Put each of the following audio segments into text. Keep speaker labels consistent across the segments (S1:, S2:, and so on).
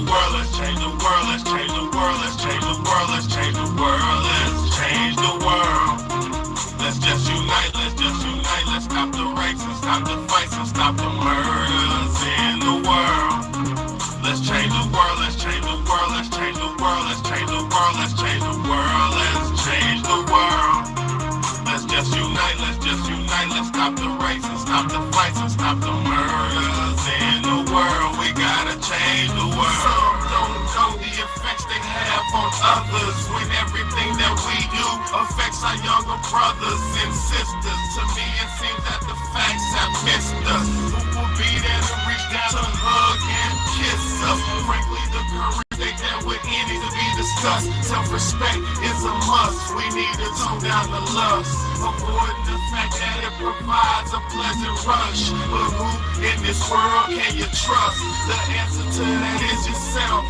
S1: world, let's change the world, let's change the world, let's change the world, let's change the world, let's change the world. Let's just unite, let's stop the rapes and stop the fights and stop the murders in the world. Let's change the world, let's change the world, let's change the world, let's change the world, let's change the world, let's change the world. Let's just unite, let's stop the rapes and stop the fights and stop the murders in the world. We gotta change the world. Some don't know the effects they have on others when everything that we do affects our younger brothers and sisters. To me it seems that the facts have missed us. Who will be there to reach down to hug and kiss us? Frankly, the courage they have with any to be discussed. Self-respect is a must. We need to tone down the lust, avoiding the fact that it provides a pleasant rush. But who in this world can you trust? The answer to that is yourself.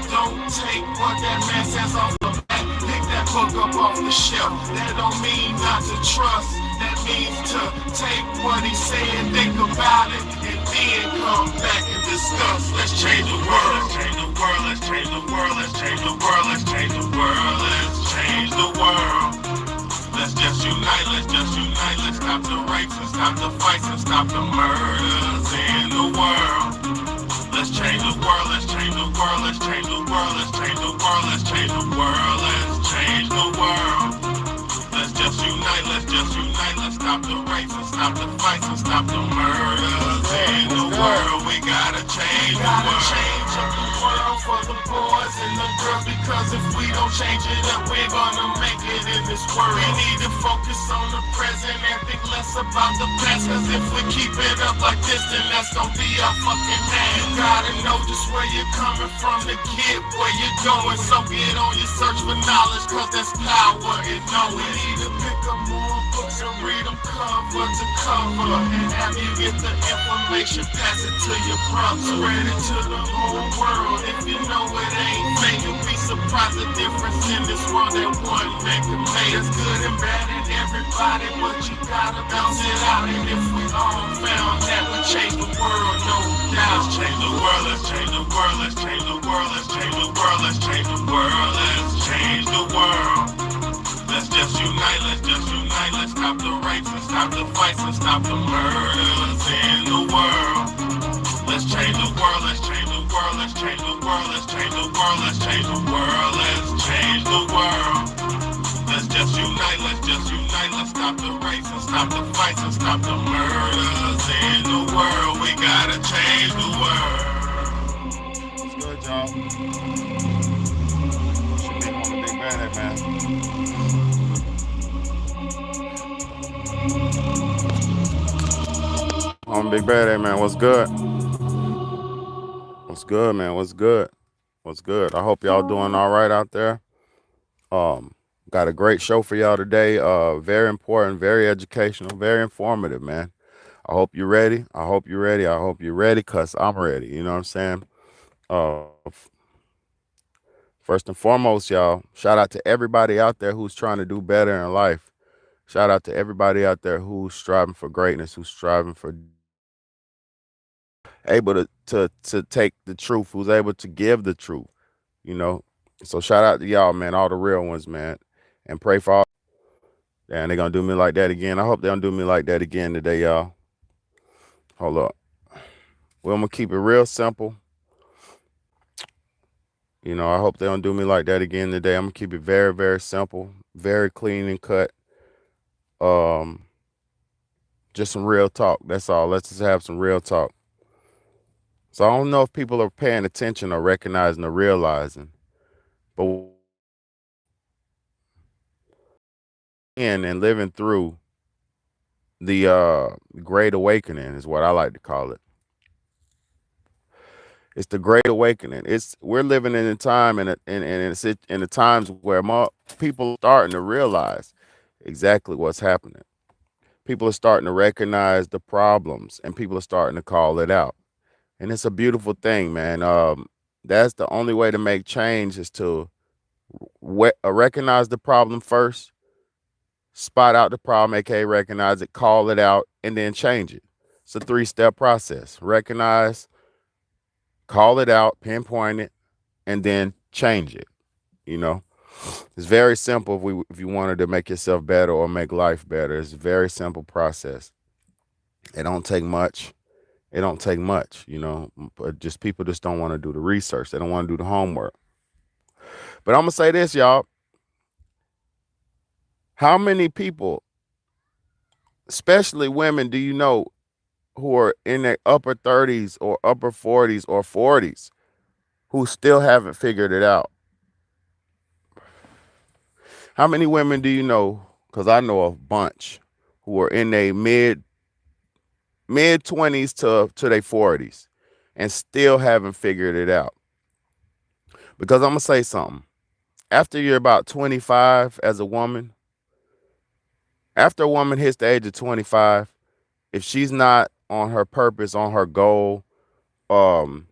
S1: Don't take what that man says off the back. Pick that book up off the shelf. That don't mean not to trust. That means to take what he said, think about it, and then come back and discuss. Let's change the world, let's change the world, let's change the world, let's change the world, let's change the world, let's change the world. Let's just unite, let's stop the rapes and stop the fights and stop the murders in the world. Let's change the world, let's change the world, let's change the world, let's change the world, let's change the world, let's change the world. Let's just unite, let's stop the rapes and stop the fights and stop the murders in the world. We gotta change the world. Change up the world for the boys and the girls, because if we don't change it up, we're gonna make it in this world. We need to focus on the present and think less about the past, cause if we keep it up like this, then that's gonna be our fucking man. You gotta know just where you're coming from to get where you're going, so get on your search for knowledge, cause there's power in knowing. We need to pick up more books and read them cover to cover, and have you get the information, pass it to your brother, spread it to the whole world. If you know it ain't fake, you'll be surprised the difference in this world that one man can make. There's good and bad in everybody, but you gotta bounce it out, and if we all found that would change the world, no doubt. Let's change the world, let's change the world, let's change the world, let's change the world, let's change the world, let's change the world. Let's just unite, let's stop the rapes and stop the fights and stop the murders in the world. Let's change the world, let's change the world, let's change the world, let's change the world, let's change the world, let's change the world. Let's just unite, let's stop the rapes and stop the fights and stop the murders in the world. We gotta change the world.
S2: What's good, y'all? Should be on the big bad, man. On Big Bad, man. What's good? What's good, man? What's good? What's good? I hope y'all doing all right out there. Got a great show for y'all today. Very important, very educational, very informative, man. I hope you're ready. I hope you're ready. I hope you're ready, cause I'm ready. You know what I'm saying? First and foremost, y'all, shout out to everybody out there who's trying to do better in life. Shout out to everybody out there who's striving for greatness, who's striving for able to take the truth, who's able to give the truth, you know. So shout out to y'all, man, all the real ones, man. And pray for all. And they're gonna do me like that again. I hope they don't do me like that again today, y'all. Hold up. Well, I'm gonna keep it real simple. You know, I hope they don't do me like that again today. I'm gonna keep it very, very simple, very clean and cut. Um, just some real talk. That's all. Let's just have some real talk. So I don't know if people are paying attention or recognizing or realizing, but and living through the Great Awakening is what I like to call it. It's the Great Awakening. We're living in a time and in the times where more people are starting to realize exactly what's happening. People are starting to recognize the problems, and people are starting to call it out. And it's a beautiful thing, man. That's the only way to make change is to recognize the problem first, spot out the problem, aka recognize it, call it out, and then change it. It's a 3-step process. Recognize, call it out, pinpoint it, and then change it. You know, it's very simple. If you wanted to make yourself better or make life better, it's a very simple process. It don't take much. It don't take much. But just people just don't want to do the research. They don't want to do the homework. But I'm gonna say this, y'all. How many people, especially women, do you know who are in their upper 30s or upper 40s or 40s who still haven't figured it out? How many women do you know? Because I know a bunch who are in their mid 20s to their 40s and still haven't figured it out. Because I'm gonna say something. After you're about 25 as a woman, after a woman hits the age of 25, if she's not on her purpose, on her goal, um,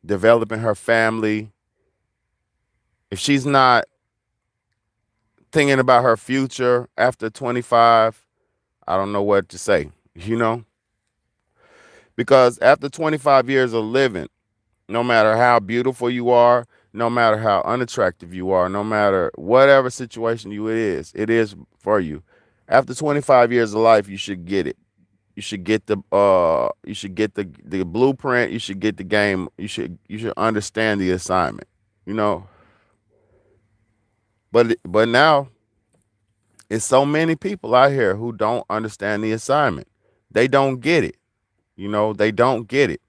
S2: developing her family, if she's not thinking about her future after 25, I don't know what to say, because after 25 years of living, no matter how beautiful you are, no matter how unattractive you are, no matter whatever situation it is for you. After 25 years of life, you should get it. You should get the blueprint, you should get the game, you should understand the assignment, you know. But now it's so many people out here who don't understand the assignment. They don't get it. They don't get it.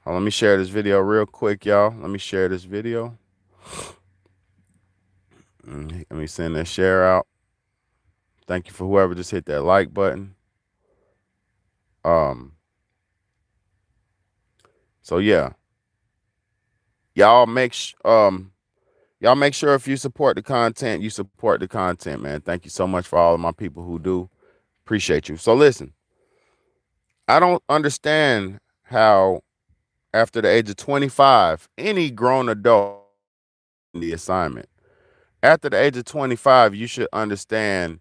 S2: Let me share this video real quick, y'all. Let me share this video. Let me send that share out. Thank you for whoever just hit that like button. Um, so yeah, y'all y'all make sure if you support the content, you support the content, man. Thank you so much for all of my people who do. Appreciate you. So listen, I don't understand how after the age of 25, any grown adult in the assignment. After the age of 25, you should understand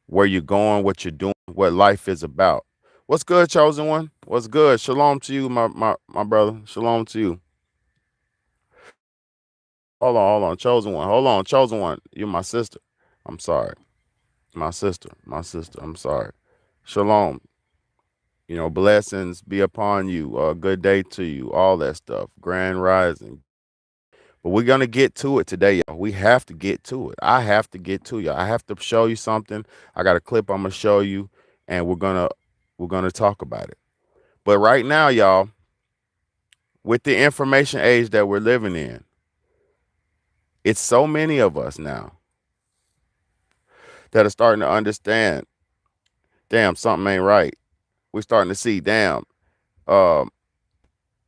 S2: where you're going, what you're doing, what life is about. What's good, chosen one? What's good? Shalom to you, my brother. Shalom to you. Hold on, chosen one. Hold on, chosen one. You're my sister. I'm sorry. My sister. I'm sorry. Shalom. Blessings be upon you. Good day to you. All that stuff. Grand rising. But we're gonna get to it today, y'all. We have to get to it. I have to get to you. I have to show you something. I got a clip I'm gonna show you, and we're gonna talk about it. But right now, y'all, with the information age that we're living in, it's so many of us now that are starting to understand. Damn, something ain't right. We're starting to see. Damn. Um.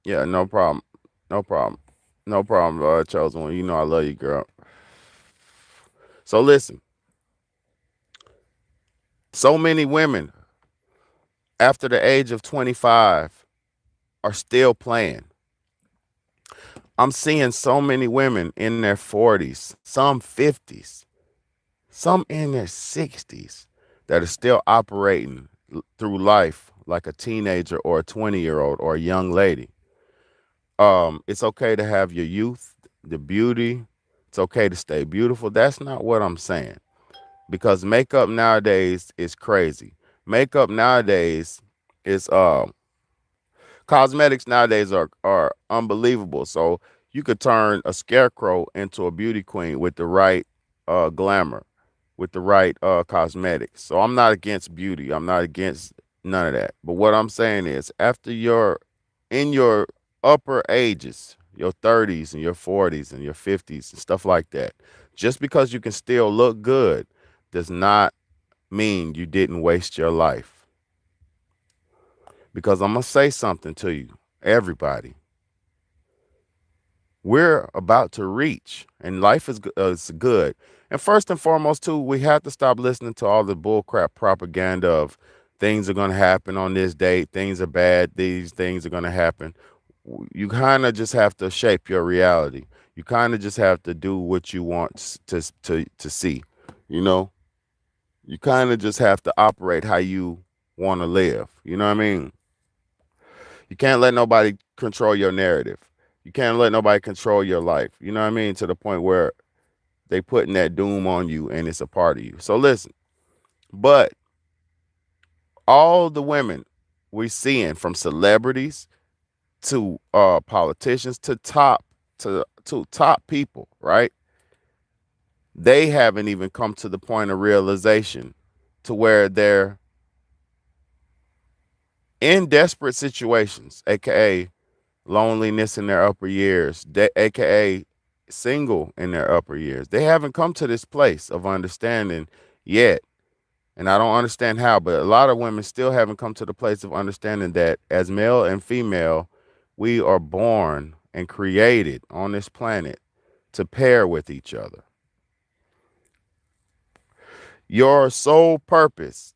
S2: Yeah. No problem. No problem. No problem. Chosen one. I love you, girl. So listen. So many women after the age of 25 are still playing. I'm seeing so many women in their 40s, some 50s, some in their 60s that are still operating through life like a teenager or a 20-year-old or a young lady. It's okay to have your youth, the beauty. It's okay to stay beautiful. That's not what I'm saying. Because makeup nowadays is crazy. Makeup nowadays is cosmetics nowadays are unbelievable. So you could turn a scarecrow into a beauty queen with the right glamour, with the right cosmetics. So I'm not against beauty. I'm not against none of that. But what I'm saying is after you're in your upper ages, your 30s and your 40s and your 50s and stuff like that, just because you can still look good does not mean you didn't waste your life. Because I'm going to say something to you, everybody. We're about to reach, and life is good. And first and foremost, too, we have to stop listening to all the bullcrap propaganda of things are going to happen on this date, things are bad, these things are going to happen. You kind of just have to shape your reality. You kind of just have to do what you want to see. You know, you kind of just have to operate how you want to live. You know what I mean? You can't let nobody control your narrative. You can't let nobody control your life. You know what I mean? To the point where they putting that doom on you and it's a part of you. So listen, but all the women we're seeing, from celebrities to politicians to top people, right? They haven't even come to the point of realization to where they're in desperate situations, aka loneliness in their upper years, aka single in their upper years. They haven't come to this place of understanding yet. And I don't understand how, but a lot of women still haven't come to the place of understanding that as male and female, we are born and created on this planet to pair with each other. Your sole purpose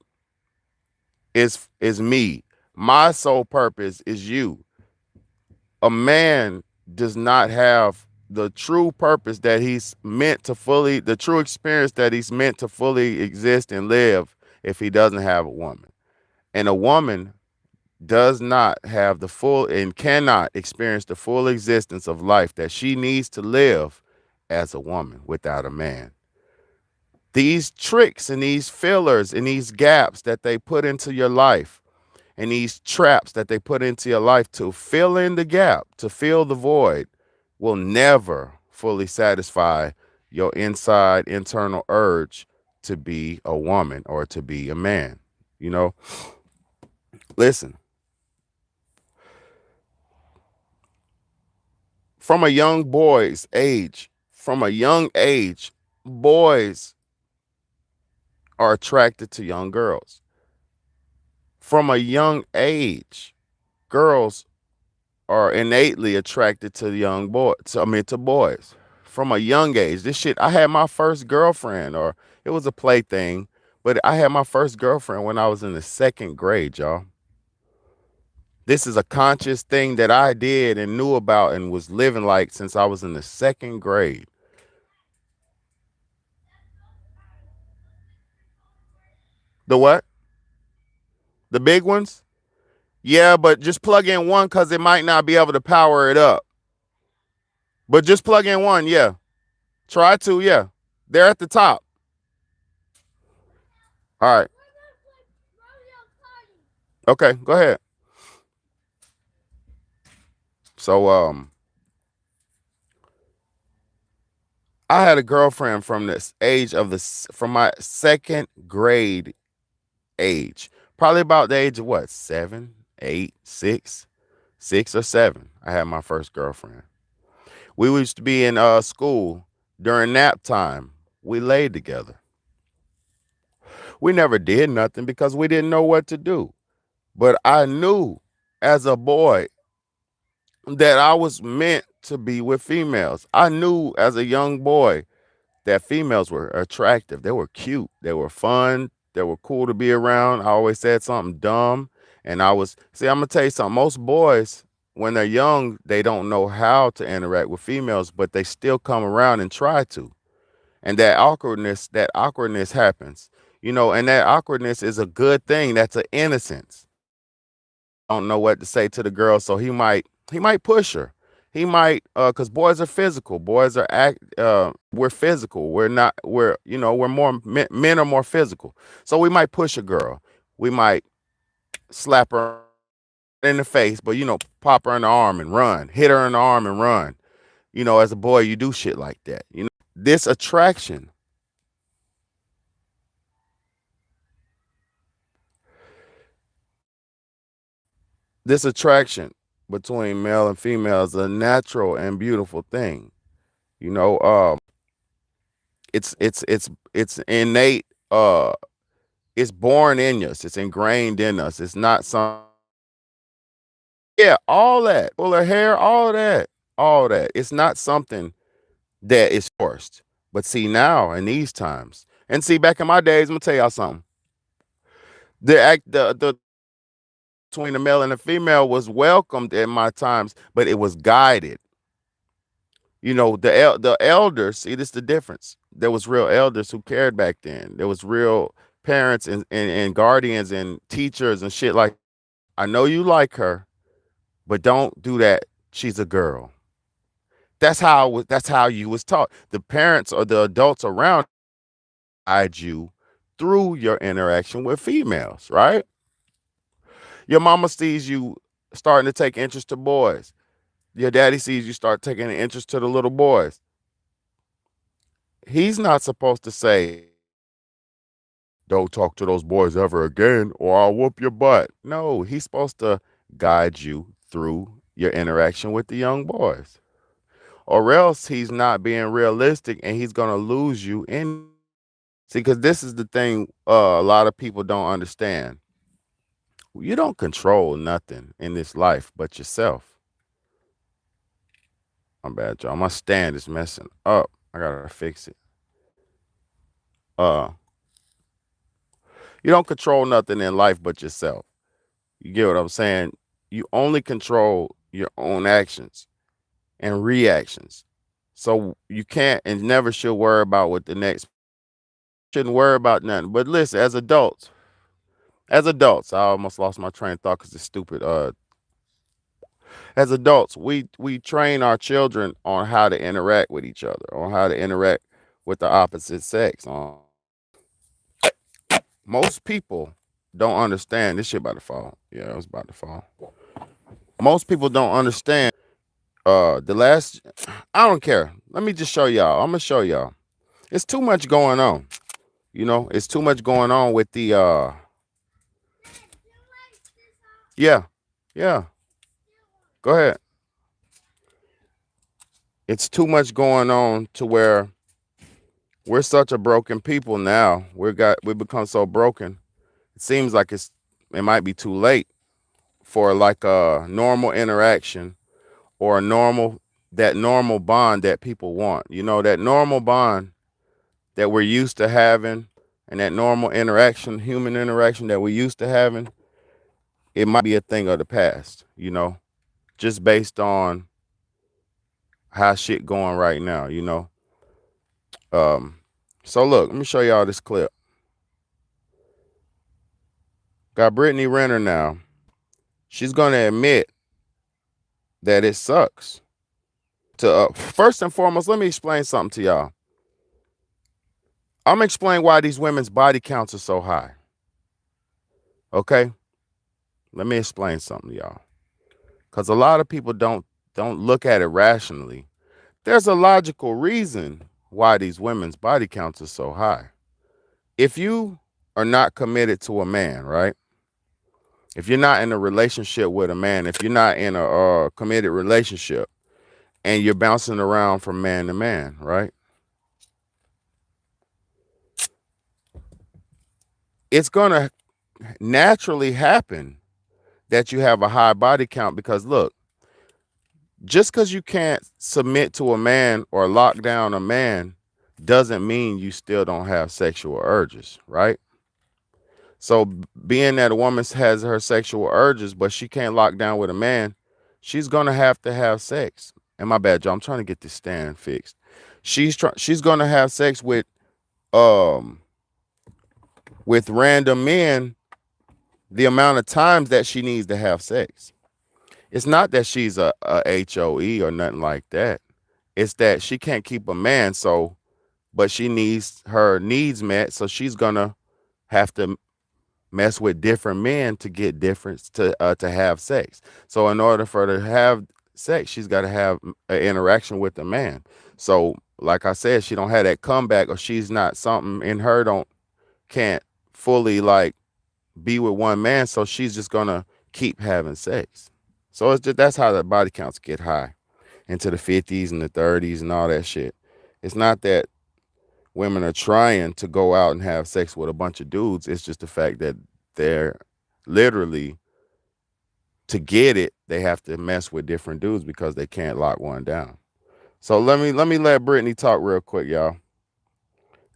S2: is me. My sole purpose is you. A man does not have the true purpose that he's meant to fully, the true experience that he's meant to fully exist and live if he doesn't have a woman. And a woman does not have the full and cannot experience the full existence of life that she needs to live as a woman without a man. These tricks and these fillers and these gaps that they put into your life and these traps that they put into your life to fill in the gap, to fill the void, will never fully satisfy your internal urge to be a woman or to be a man. You know, listen, from a young boy's age, from a young age, boys are attracted to young girls. From a young age, girls are innately attracted to young boys. To boys. From a young age. This shit, I had my first girlfriend, or it was a plaything, but I had my first girlfriend when I was in the second grade, y'all. This is a conscious thing that I did and knew about and was living like since I was in the second grade. The what? The big ones? Yeah, but just plug in one because it might not be able to power it up. But just plug in one, yeah. Try to, yeah. They're at the top. All right. Okay, go ahead. So I had a girlfriend from this age of from my second grade age. Probably about the age of what, 7, 8, 6, 6 or 7. I had my first girlfriend. We used to be in school during nap time. We laid together. We never did nothing because we didn't know what to do. But I knew as a boy that I was meant to be with females. I knew as a young boy that females were attractive. They were cute. They were fun. They were cool to be around. I always said something dumb. And I'm going to tell you something. Most boys, when they're young, they don't know how to interact with females, but they still come around and try to. And that awkwardness happens, and that awkwardness is a good thing. That's an innocence. Don't know what to say to the girl, so he might push her. He might, because boys are physical. Boys are we're physical. We're more men are more physical. So we might push a girl. We might slap her in the face, but pop her in the arm and run. Hit her in the arm and run. As a boy, you do shit like that. This attraction. This attraction between male and female is a natural and beautiful thing. You know, it's innate. It's born in us. It's ingrained in us. It's not some. Yeah, all that. Pull her hair, all that. It's not something that is forced. But see now in these times, and see back in my days, I'm gonna tell y'all something. The between the male and the female was welcomed in my times, but it was guided. The elders. See, this is the difference. There was real elders who cared back then. There was real parents and guardians and teachers and shit like. I know you like her. but don't do that. She's a girl. That's how you was taught. The parents or the adults around guide you through your interaction with females, right? Your mama sees you starting to take interest to boys. Your daddy sees you start taking an interest to the little boys. He's not supposed to say, don't talk to those boys ever again or I'll whoop your butt. No, he's supposed to guide you through your interaction with the young boys. Or else he's not being realistic and he's going to lose you in. See, because this is the thing a lot of people don't understand. You don't control nothing in this life but yourself. I'm bad, y'all. My stand is messing up. I gotta fix it. Uh, you don't control nothing in life but yourself. You get what I'm saying? You only control your own actions and reactions. So you can't and never should worry about what the next shouldn't worry about nothing. But listen, as adults, I almost lost my train of thought because it's stupid. As adults, we train our children on how to interact with each other, on how to interact with the opposite sex. Most people don't understand this shit about to fall. Yeah, it was about to fall. Most people don't understand. The last, I don't care. Let me just show y'all. I'm gonna show y'all. It's too much going on. It's too much going on with the. Yeah, yeah. Go ahead. It's too much going on to where we're such a broken people now. We become so broken. It seems like it might be too late for like a normal interaction or that normal bond that people want. That normal bond that we're used to having and that normal interaction, human interaction that we're used to having, it might be a thing of the past, just based on how shit going right now. Um, so look, let me show y'all this clip. Got Brittany Renner now. She's gonna admit that it sucks. To first and foremost, let me explain something to y'all. I'm gonna explain why these women's body counts are so high. Okay, let me explain something to y'all. Because a lot of people don't look at it rationally. There's a logical reason why these women's body counts are so high. If you are not committed to a man, right? If you're not in a relationship with a man, if you're not in a committed relationship, and you're bouncing around from man to man, right? It's gonna naturally happen that you have a high body count because look, just because you can't submit to a man or lock down a man doesn't mean you still don't have sexual urges, right? So being that a woman has her sexual urges, but she can't lock down with a man, she's gonna have to have sex. And my bad, Joe, I'm trying to get this stand fixed. She's gonna have sex um with random men the amount of times that she needs to have sex. It's not that she's a HOE or nothing like that. It's that she can't keep a man, but she needs her needs met, so she's gonna have to mess with different men to get different to have sex. So in order for her to have sex, she's got to have an interaction with the man. So like I said, she don't have that comeback, or she's not something in her don't can't fully like be with one man, so she's just gonna keep having sex. So it's just that's how the body counts get high into the 50s and the 30s and all that shit. It's not that women are trying to go out and have sex with a bunch of dudes. It's just the fact that they're literally to get it, they have to mess with different dudes because they can't lock one down. So let Brittany talk real quick, y'all.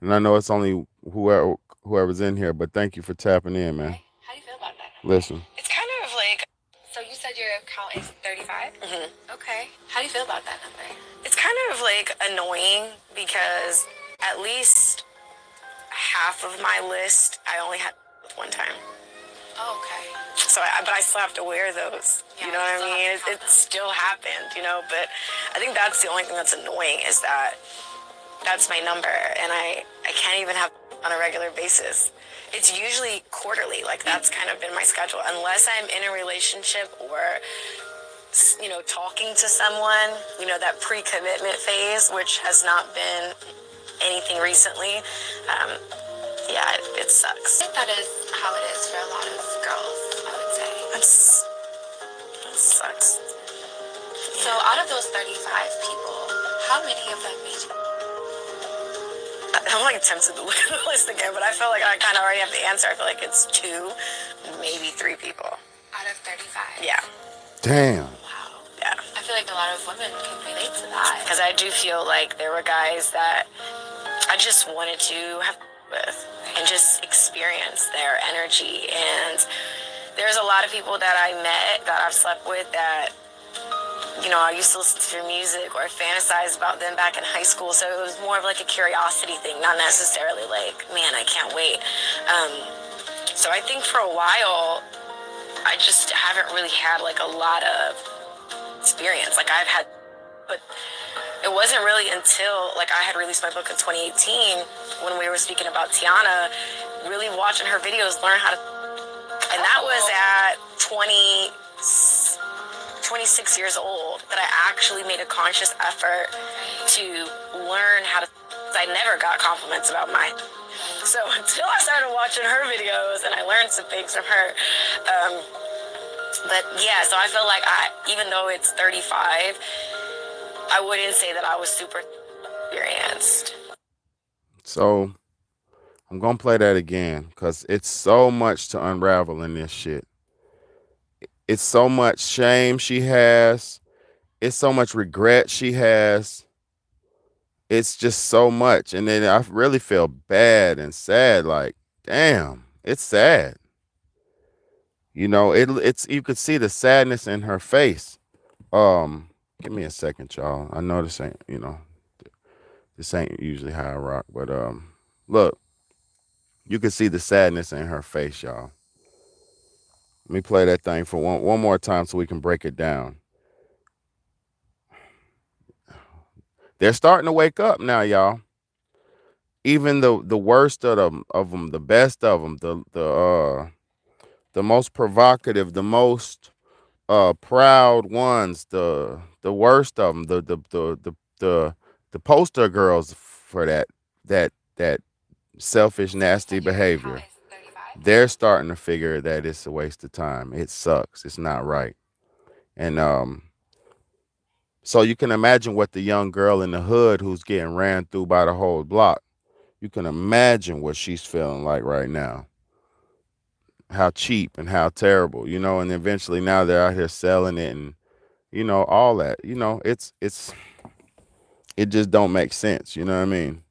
S2: And I know it's only whoever's in here, but thank you for tapping in, man.
S3: Okay. How do you feel about that?
S2: Listen.
S3: It's kind of like. So you said your count is 35? Mm-hmm. Okay. How do you feel about that number? It's kind of like annoying because at least half of my list I only had with one time. Oh, okay. But I still have to wear those. Yeah, you know what I mean? It still happened, you know. But I think that's the only thing that's annoying is that that's my number, and I can't even have on a regular basis. It's usually quarterly. Like that's kind of been my schedule, unless I'm in a relationship or talking to someone. That pre-commitment phase, which has not been anything recently. Um, yeah, it sucks. I think that is how it is for a lot of girls, I would say. It sucks. So out of those 35 people, how many of them made you? I'm like tempted to look at the list again, but I feel like I kind of already have the answer. I feel like it's 2, maybe 3 people. Out of 35? Yeah.
S2: Damn.
S3: Wow. Yeah. I feel like a lot of women can relate to that. Because I do feel like there were guys that I just wanted to have with and just experience their energy. And there's a lot of people that I met that I've slept with that I used to listen to their music or fantasize about them back in high school. So it was more of like a curiosity thing, not necessarily like, man, I can't wait. So I think for a while, I just haven't really had like a lot of experience. Like I've had, but it wasn't really until like I had released my book in 2018 when we were speaking about Tiana, really watching her videos, learn how to, and that was at 26 years old that I actually made a conscious effort to learn how to. I never got compliments about mine. So until I started watching her videos and I learned some things from her. But yeah, so I feel like even though it's 35, I wouldn't say that I was super experienced.
S2: So I'm gonna play that again because it's so much to unravel in this shit. It's so much shame she has. It's so much regret she has. It's just so much. And then I really feel bad and sad. Like, damn, it's sad. It's you could see the sadness in her face. Give me a second, y'all. I know this ain't usually how I rock, but look, you can see the sadness in her face, y'all. Let me play that thing for one more time so we can break it down. They're starting to wake up now, y'all. Even the worst of them, the best of them, the most provocative, the most proud ones, the worst of them, the poster girls for that selfish, nasty behavior. They're starting to figure that it's a waste of time. It sucks. It's not right. And so you can imagine what the young girl in the hood who's getting ran through by the whole block. You can imagine what she's feeling like right now. How cheap and how terrible, and eventually now they're out here selling it and all that. It just don't make sense, you know what I mean?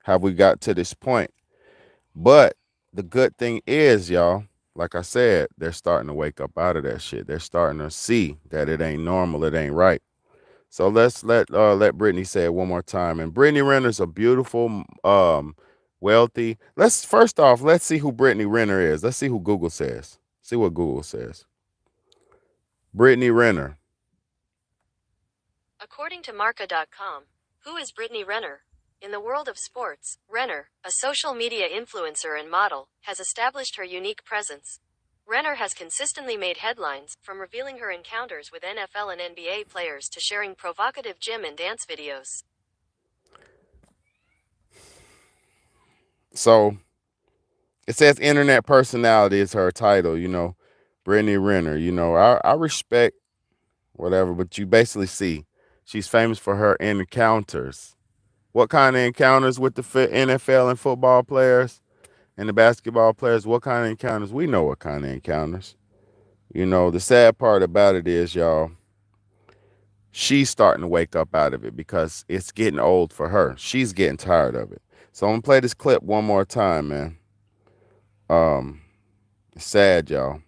S2: How we got to this point. But the good thing is, y'all, like I said, they're starting to wake up out of that shit. They're starting to see that it ain't normal, it ain't right. So let's let Brittany say it one more time. And Brittany Renner's a beautiful, wealthy. Let's see who Brittany Renner is. Let's see who Google says. See what Google says. Brittany Renner.
S4: According to Marca.com, who is Brittany Renner? In the world of sports, Renner, a social media influencer and model, has established her unique presence. Renner has consistently made headlines, from revealing her encounters with NFL and NBA players to sharing provocative gym and dance videos.
S2: So it says internet personality is her title, Brittany Renner. I respect whatever, but you basically see she's famous for her encounters. What kind of encounters with the NFL and football players and the basketball players? What kind of encounters? We know what kind of encounters. The sad part about it is, y'all, she's starting to wake up out of it because it's getting old for her. She's getting tired of it. So I'm gonna play this clip one more time, man. It's sad, y'all.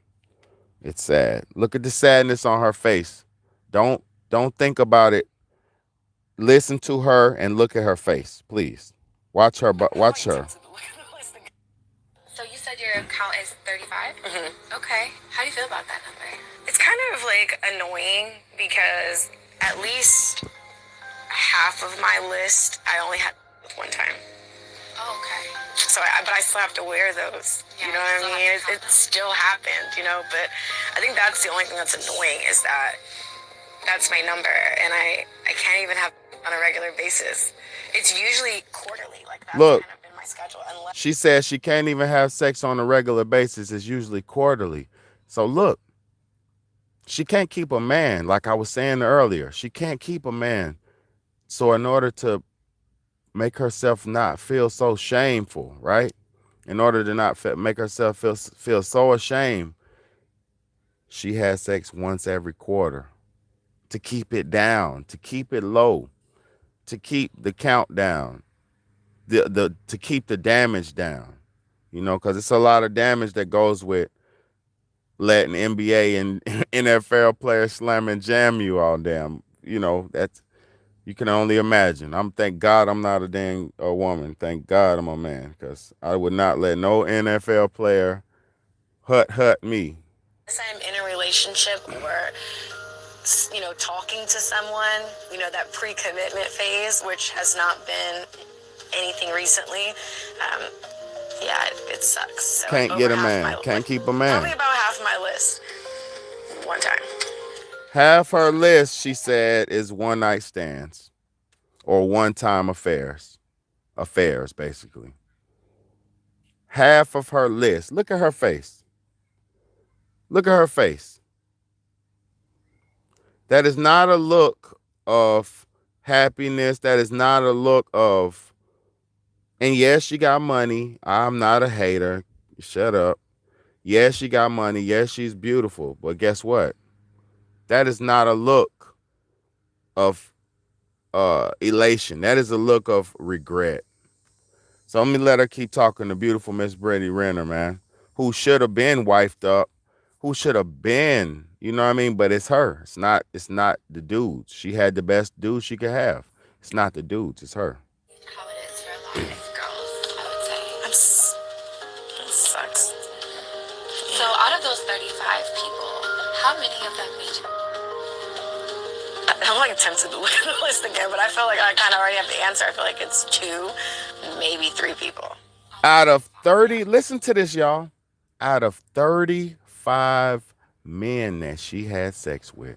S2: It's sad. Look at the sadness on her face. Don't think about it. Listen to her and look at her face, please. Watch her. Watch her.
S3: So you said your count is 35? Okay. How do you feel about that number? It's kind of like annoying because at least half of my list I only had with one time. Oh, okay. So, but I still have to wear those. Yeah, you know what I mean? It still happened, you know. But I think that's the only thing that's annoying is that that's my number, and I can't even have it on a regular basis. It's usually quarterly, like that's
S2: Look,
S3: kind of been my schedule. Unless
S2: she says she can't even have sex on a regular basis. It's usually quarterly. So look, she can't keep a man. Like I was saying earlier, she can't keep a man. So in order to make herself not feel so shameful, right? In order to not make herself feel so ashamed, she has sex once every quarter to keep it down, to keep it low, to keep the count down, the to keep the damage down. You know, because it's a lot of damage that goes with letting NBA and NFL players slam and jam you all damn. You know, that's you can only imagine. Thank God I'm not a woman. Thank God I'm a man, because I would not let no NFL player hut me.
S3: I'm in a relationship or talking to someone, that pre-commitment phase, which has not been anything recently. Yeah, it sucks. So
S2: Can't
S3: over
S2: get a
S3: half
S2: man. Can't keep a man.
S3: probably about half my list. One time.
S2: Half her list, she said, is one night stands or one time affairs. Affairs, basically. Half of her list. Look at her face. Look at her face. That is not a look of happiness. That is not a look of, and yes, she got money. I'm not a hater. Shut up. Yes, she got money. Yes, she's beautiful. But guess what? That is not a look of elation. That is a look of regret. So let me let her keep talking to beautiful Miss Brittany Renner, man, who should have been wifed up, who should have been, you know what I mean? But it's her. It's not the dudes. She had the best dudes she could have. It's not the dudes, it's her.
S3: How it is for a lot of girls, I would say. It sucks. So out of those 35 people, how many of them made you? I'm like tempted to look at the list again, but I feel like I kind of already have the answer. I feel like it's 2, maybe 3 people.
S2: Out of 30, listen to this, y'all. Out of 35 men that she had sex with,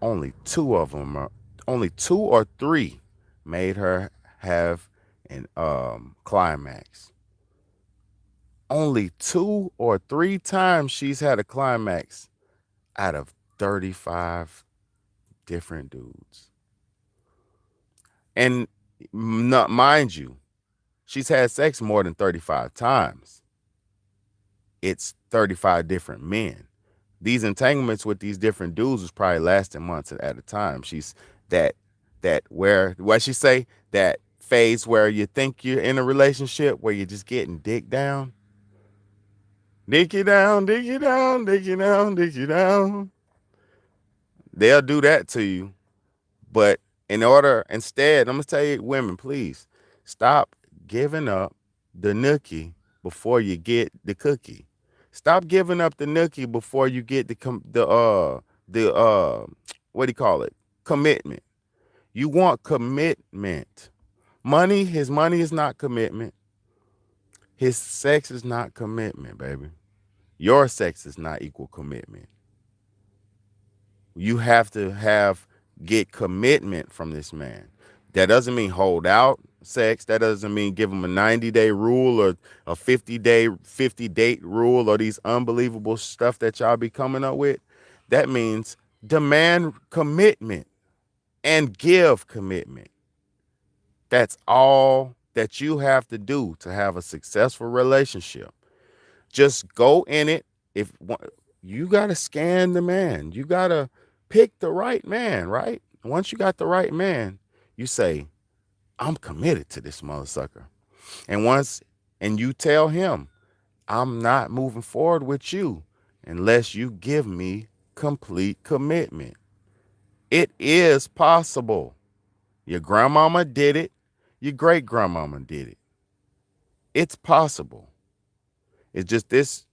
S2: only 2 or 3 made her have an climax. Only 2 or 3 times she's had a climax out of 35 different dudes. And not, mind you, she's had sex more than 35 times. It's 35 different men. These entanglements with these different dudes was probably lasting months at a time. She's that where, what she say, that phase where you think you're in a relationship where you're just getting dick down. Dick you down, dick you down, dick you down, dick you down. They'll do that to you. But instead, I'm going to tell you, women, please, stop giving up the nookie before you get the cookie. Stop giving up the nookie before you get the what do you call it? Commitment. You want commitment. His money is not commitment. His sex is not commitment, baby. Your sex is not equal commitment. You have to get commitment from this man. That doesn't mean hold out sex. That doesn't mean give him a 90-day rule or a 50 date rule or these unbelievable stuff that y'all be coming up with. That means demand commitment and give commitment. That's all that you have to do to have a successful relationship. Just go in it. If you got to scan the man, you got to pick the right man, right? Once you got the right man, you say, I'm committed to this mother sucker. And you tell him, I'm not moving forward with you unless you give me complete commitment. It is possible. Your grandmama did it. Your great grandmama did it. It's possible. It's just this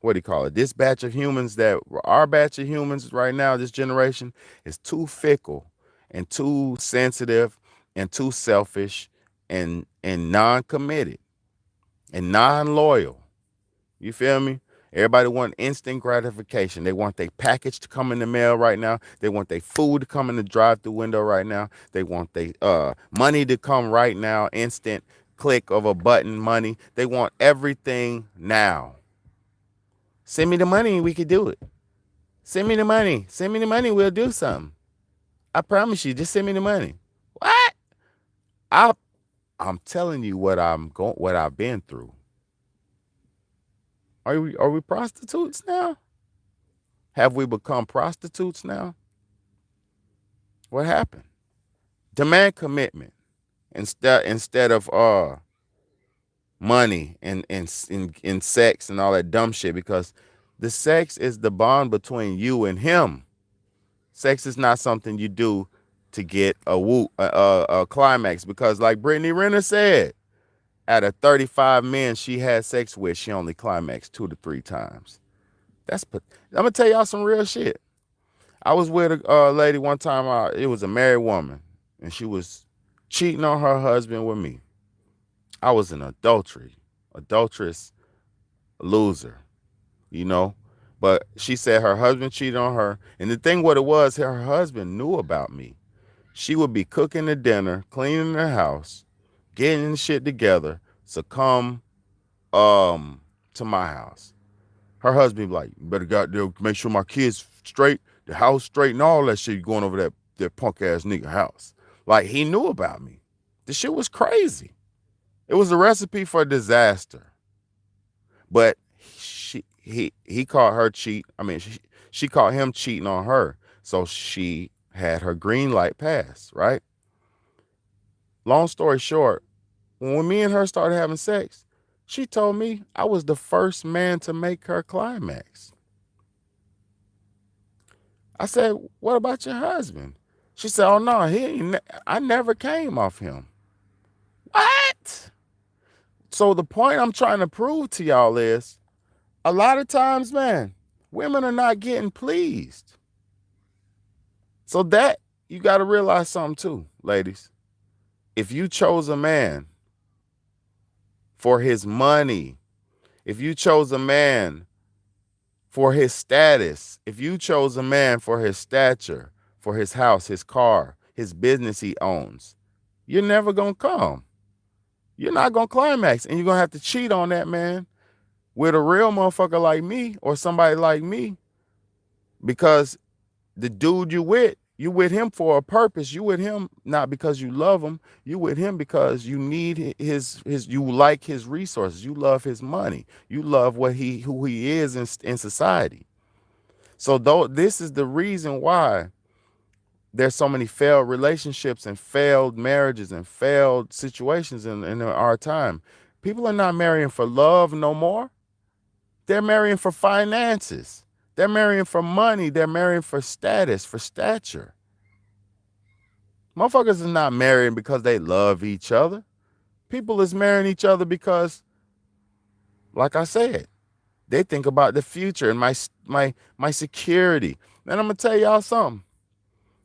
S2: what do you call it? This batch of humans that our batch of humans right now, this generation, is too fickle and too sensitive and too selfish and non-committed and non-loyal. You feel me? Everybody want instant gratification. They want their package to come in the mail right now. They want their food to come in the drive-through window right now. They want their money to come right now. Instant click of a button money. They want everything now. Send me the money and we could do it. Send me the money. Send me the money. We'll do something. I promise you. Just send me the money. What? I I'm telling you what I've been through. Are we prostitutes now? Have we become prostitutes now? What happened? Demand commitment instead of money and sex and all that dumb shit, because the sex is the bond between you and him. Sex is not something you do to get a climax, because like Brittany Renner said, out of 35 men she had sex with, she only climaxed 2 to 3 times. I'm gonna tell y'all some real shit. I was with a lady one time. It was a married woman, and she was cheating on her husband with me. I was an adulterous loser, you know. But she said her husband cheated on her, and the thing what it was, her husband knew about me. She would be cooking the dinner, cleaning the house, getting shit together, to come to my house. Her husband be like, "You better goddamn make sure my kids straight, the house straight, and all that shit. You going over that punk ass nigga house." Like, he knew about me. The shit was crazy. It was a recipe for disaster. But he caught her cheat. I mean, she caught him cheating on her. So she had her green light pass, right? Long story short, when me and her started having sex, she told me I was the first man to make her climax. I said, "What about your husband?" She said, "Oh no, I never came off him." What? So the point I'm trying to prove to y'all is, a lot of times, man, women are not getting pleased. So that, you got to realize something too, ladies. If you chose a man for his money, if you chose a man for his status, if you chose a man for his stature, for his house, his car, his business he owns, you're never going to come. You're not going to climax, and you're going to have to cheat on that man with a real motherfucker like me or somebody like me, because the dude you with him for a purpose. You with him not because you love him. You with him because you need his you like his resources. You love his money. You love who he is in society. So this is the reason why there's so many failed relationships and failed marriages and failed situations in our time. People are not marrying for love no more. They're marrying for finances. They're marrying for money. They're marrying for status, for stature. Motherfuckers is not marrying because they love each other. People is marrying each other because, like I said, they think about the future and my security. And I'm gonna tell y'all something.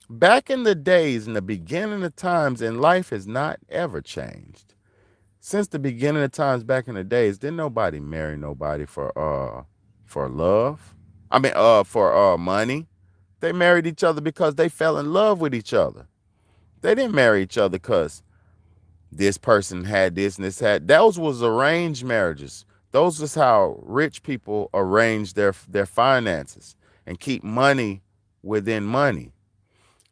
S2: Back in the days, in the beginning of times, and life has not ever changed. Since the beginning of times, back in the days, didn't nobody marry nobody for love. I mean, for money. They married each other because they fell in love with each other. They didn't marry each other because this person had this and this had. Those was arranged marriages. Those was how rich people arrange their finances and keep money within money.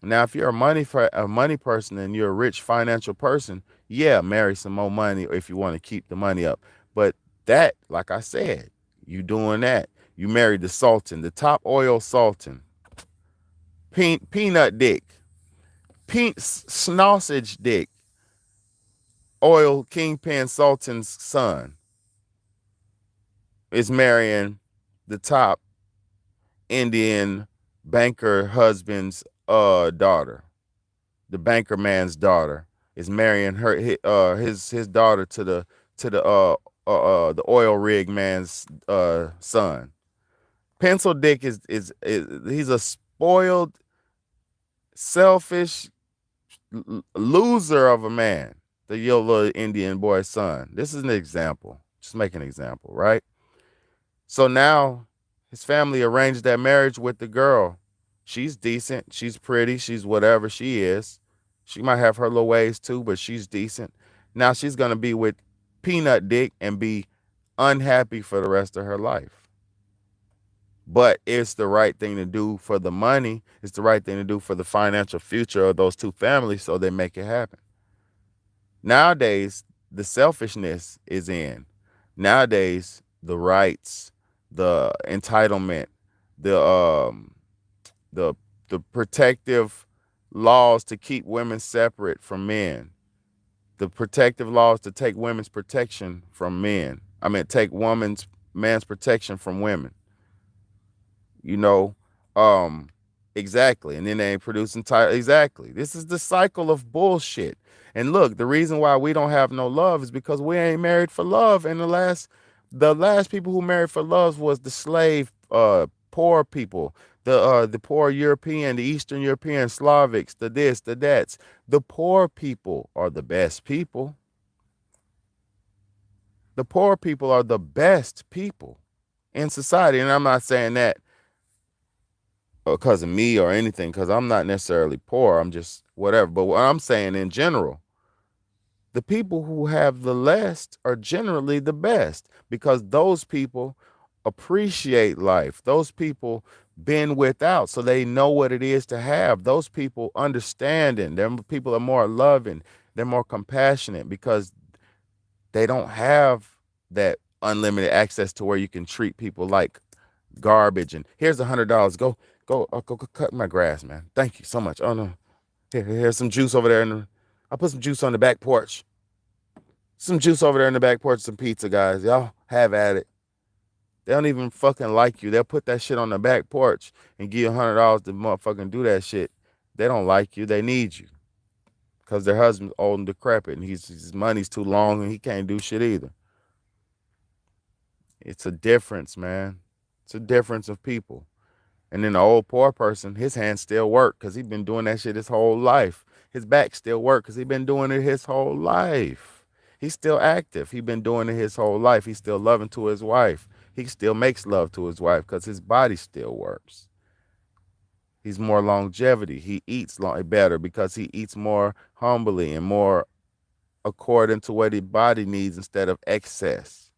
S2: Now, if you're a money person and you're a rich financial person, yeah, marry some more money if you want to keep the money up. But that, like I said, you doing that. You married the sultan, the top oil sultan, peanut dick, sausage dick, oil kingpin sultan's son is marrying the top Indian banker husband's daughter. The banker man's daughter is marrying his daughter to the the oil rig man's son. Pencil Dick is he's a spoiled, selfish loser of a man. The your little Indian boy's son. This is an example. Just make an example, right? So now his family arranged that marriage with the girl. She's decent. She's pretty. She's whatever she is. She might have her little ways too, but she's decent. Now she's going to be with Peanut Dick and be unhappy for the rest of her life. But it's the right thing to do for the money. It's the right thing to do for the financial future of those two families, so they make it happen. Nowadays, the selfishness is in. Nowadays, the rights, the entitlement, the um the the protective laws to keep women separate from men, the protective laws to take women's protection from men. I mean, take man's protection from women. You know, um, exactly. And then they ain't producing title. Exactly. This is the cycle of bullshit. And look, the reason why we don't have no love is because we ain't married for love. And the last people who married for love was the slave poor people, the poor European, the Eastern European, Slavics, the this, the that's. The poor people are the best people. The poor people are the best people in society. And I'm not saying that because of me or anything, because I'm not necessarily poor. I'm just whatever. But what I'm saying in general, the people who have the less are generally the best because those people appreciate life. Those people been without, so they know what it is to have. Those people understanding. Them people are more loving. They're more compassionate because they don't have that unlimited access to where you can treat people like garbage. And here's $100. Go cut my grass, man. Thank you so much. Oh no, here's some juice over there. I'll put some juice on the back porch. Some juice over there in the back porch, some pizza, guys. Y'all have at it. They don't even fucking like you. They'll put that shit on the back porch and give you $100 to motherfucking do that shit. They don't like you. They need you because their husband's old and decrepit and his money's too long and he can't do shit either. It's a difference, man. It's a difference of people. And then the old poor person, his hands still work because he's been doing that shit his whole life. His back still work because he's been doing it his whole life. He's still active. He's been doing it his whole life. He's still loving to his wife. He still makes love to his wife because his body still works. He's more longevity. He eats better because he eats more humbly and more according to what his body needs instead of excess.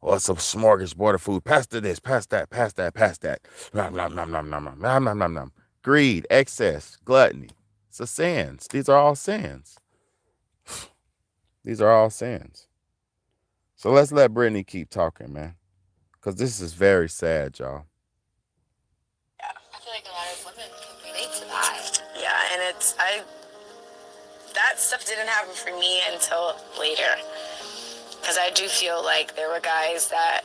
S2: Or it's a smorgasbord of food. Pass to this, pass that, pass that, pass that. Nom, nom, nom, nom, nom, nom, nom, nom, nom, nom. Greed, excess, gluttony. It's a sins. These are all sins. These are all sins. So let's let Brittany keep talking, man. Because this is very sad, y'all.
S3: Yeah, I feel like a lot of women can relate to that. Yeah, and that stuff didn't happen for me until later. Because I do feel like there were guys that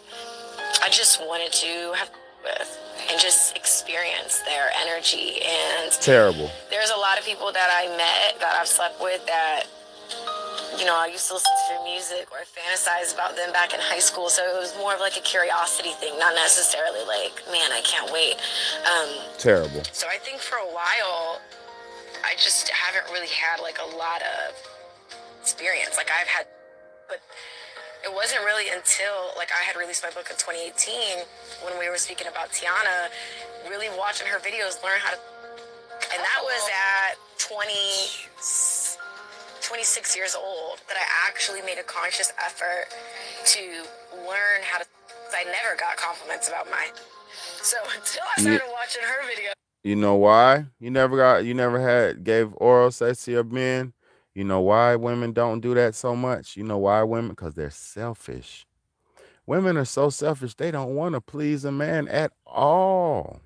S3: I just wanted to have with and just experience their energy. And
S2: terrible.
S3: There's a lot of people that I met that I've slept with that, I used to listen to their music or fantasize about them back in high school. So it was more of like a curiosity thing, not necessarily like, man, I can't wait.
S2: Terrible.
S3: So I think for a while, I just haven't really had like a lot of experience. Like I've had, but it wasn't really until like I had released my book in 2018 when we were speaking about Tiana, really watching her videos, learn how to, and that was at 26 years old that I actually made a conscious effort to learn how to, I never got compliments about mine. So until I started watching her video.
S2: You know why? You never gave oral sex to your men? You know why women don't do that so much? You know why women? Because they're selfish. Women are so selfish, they don't want to please a man at all.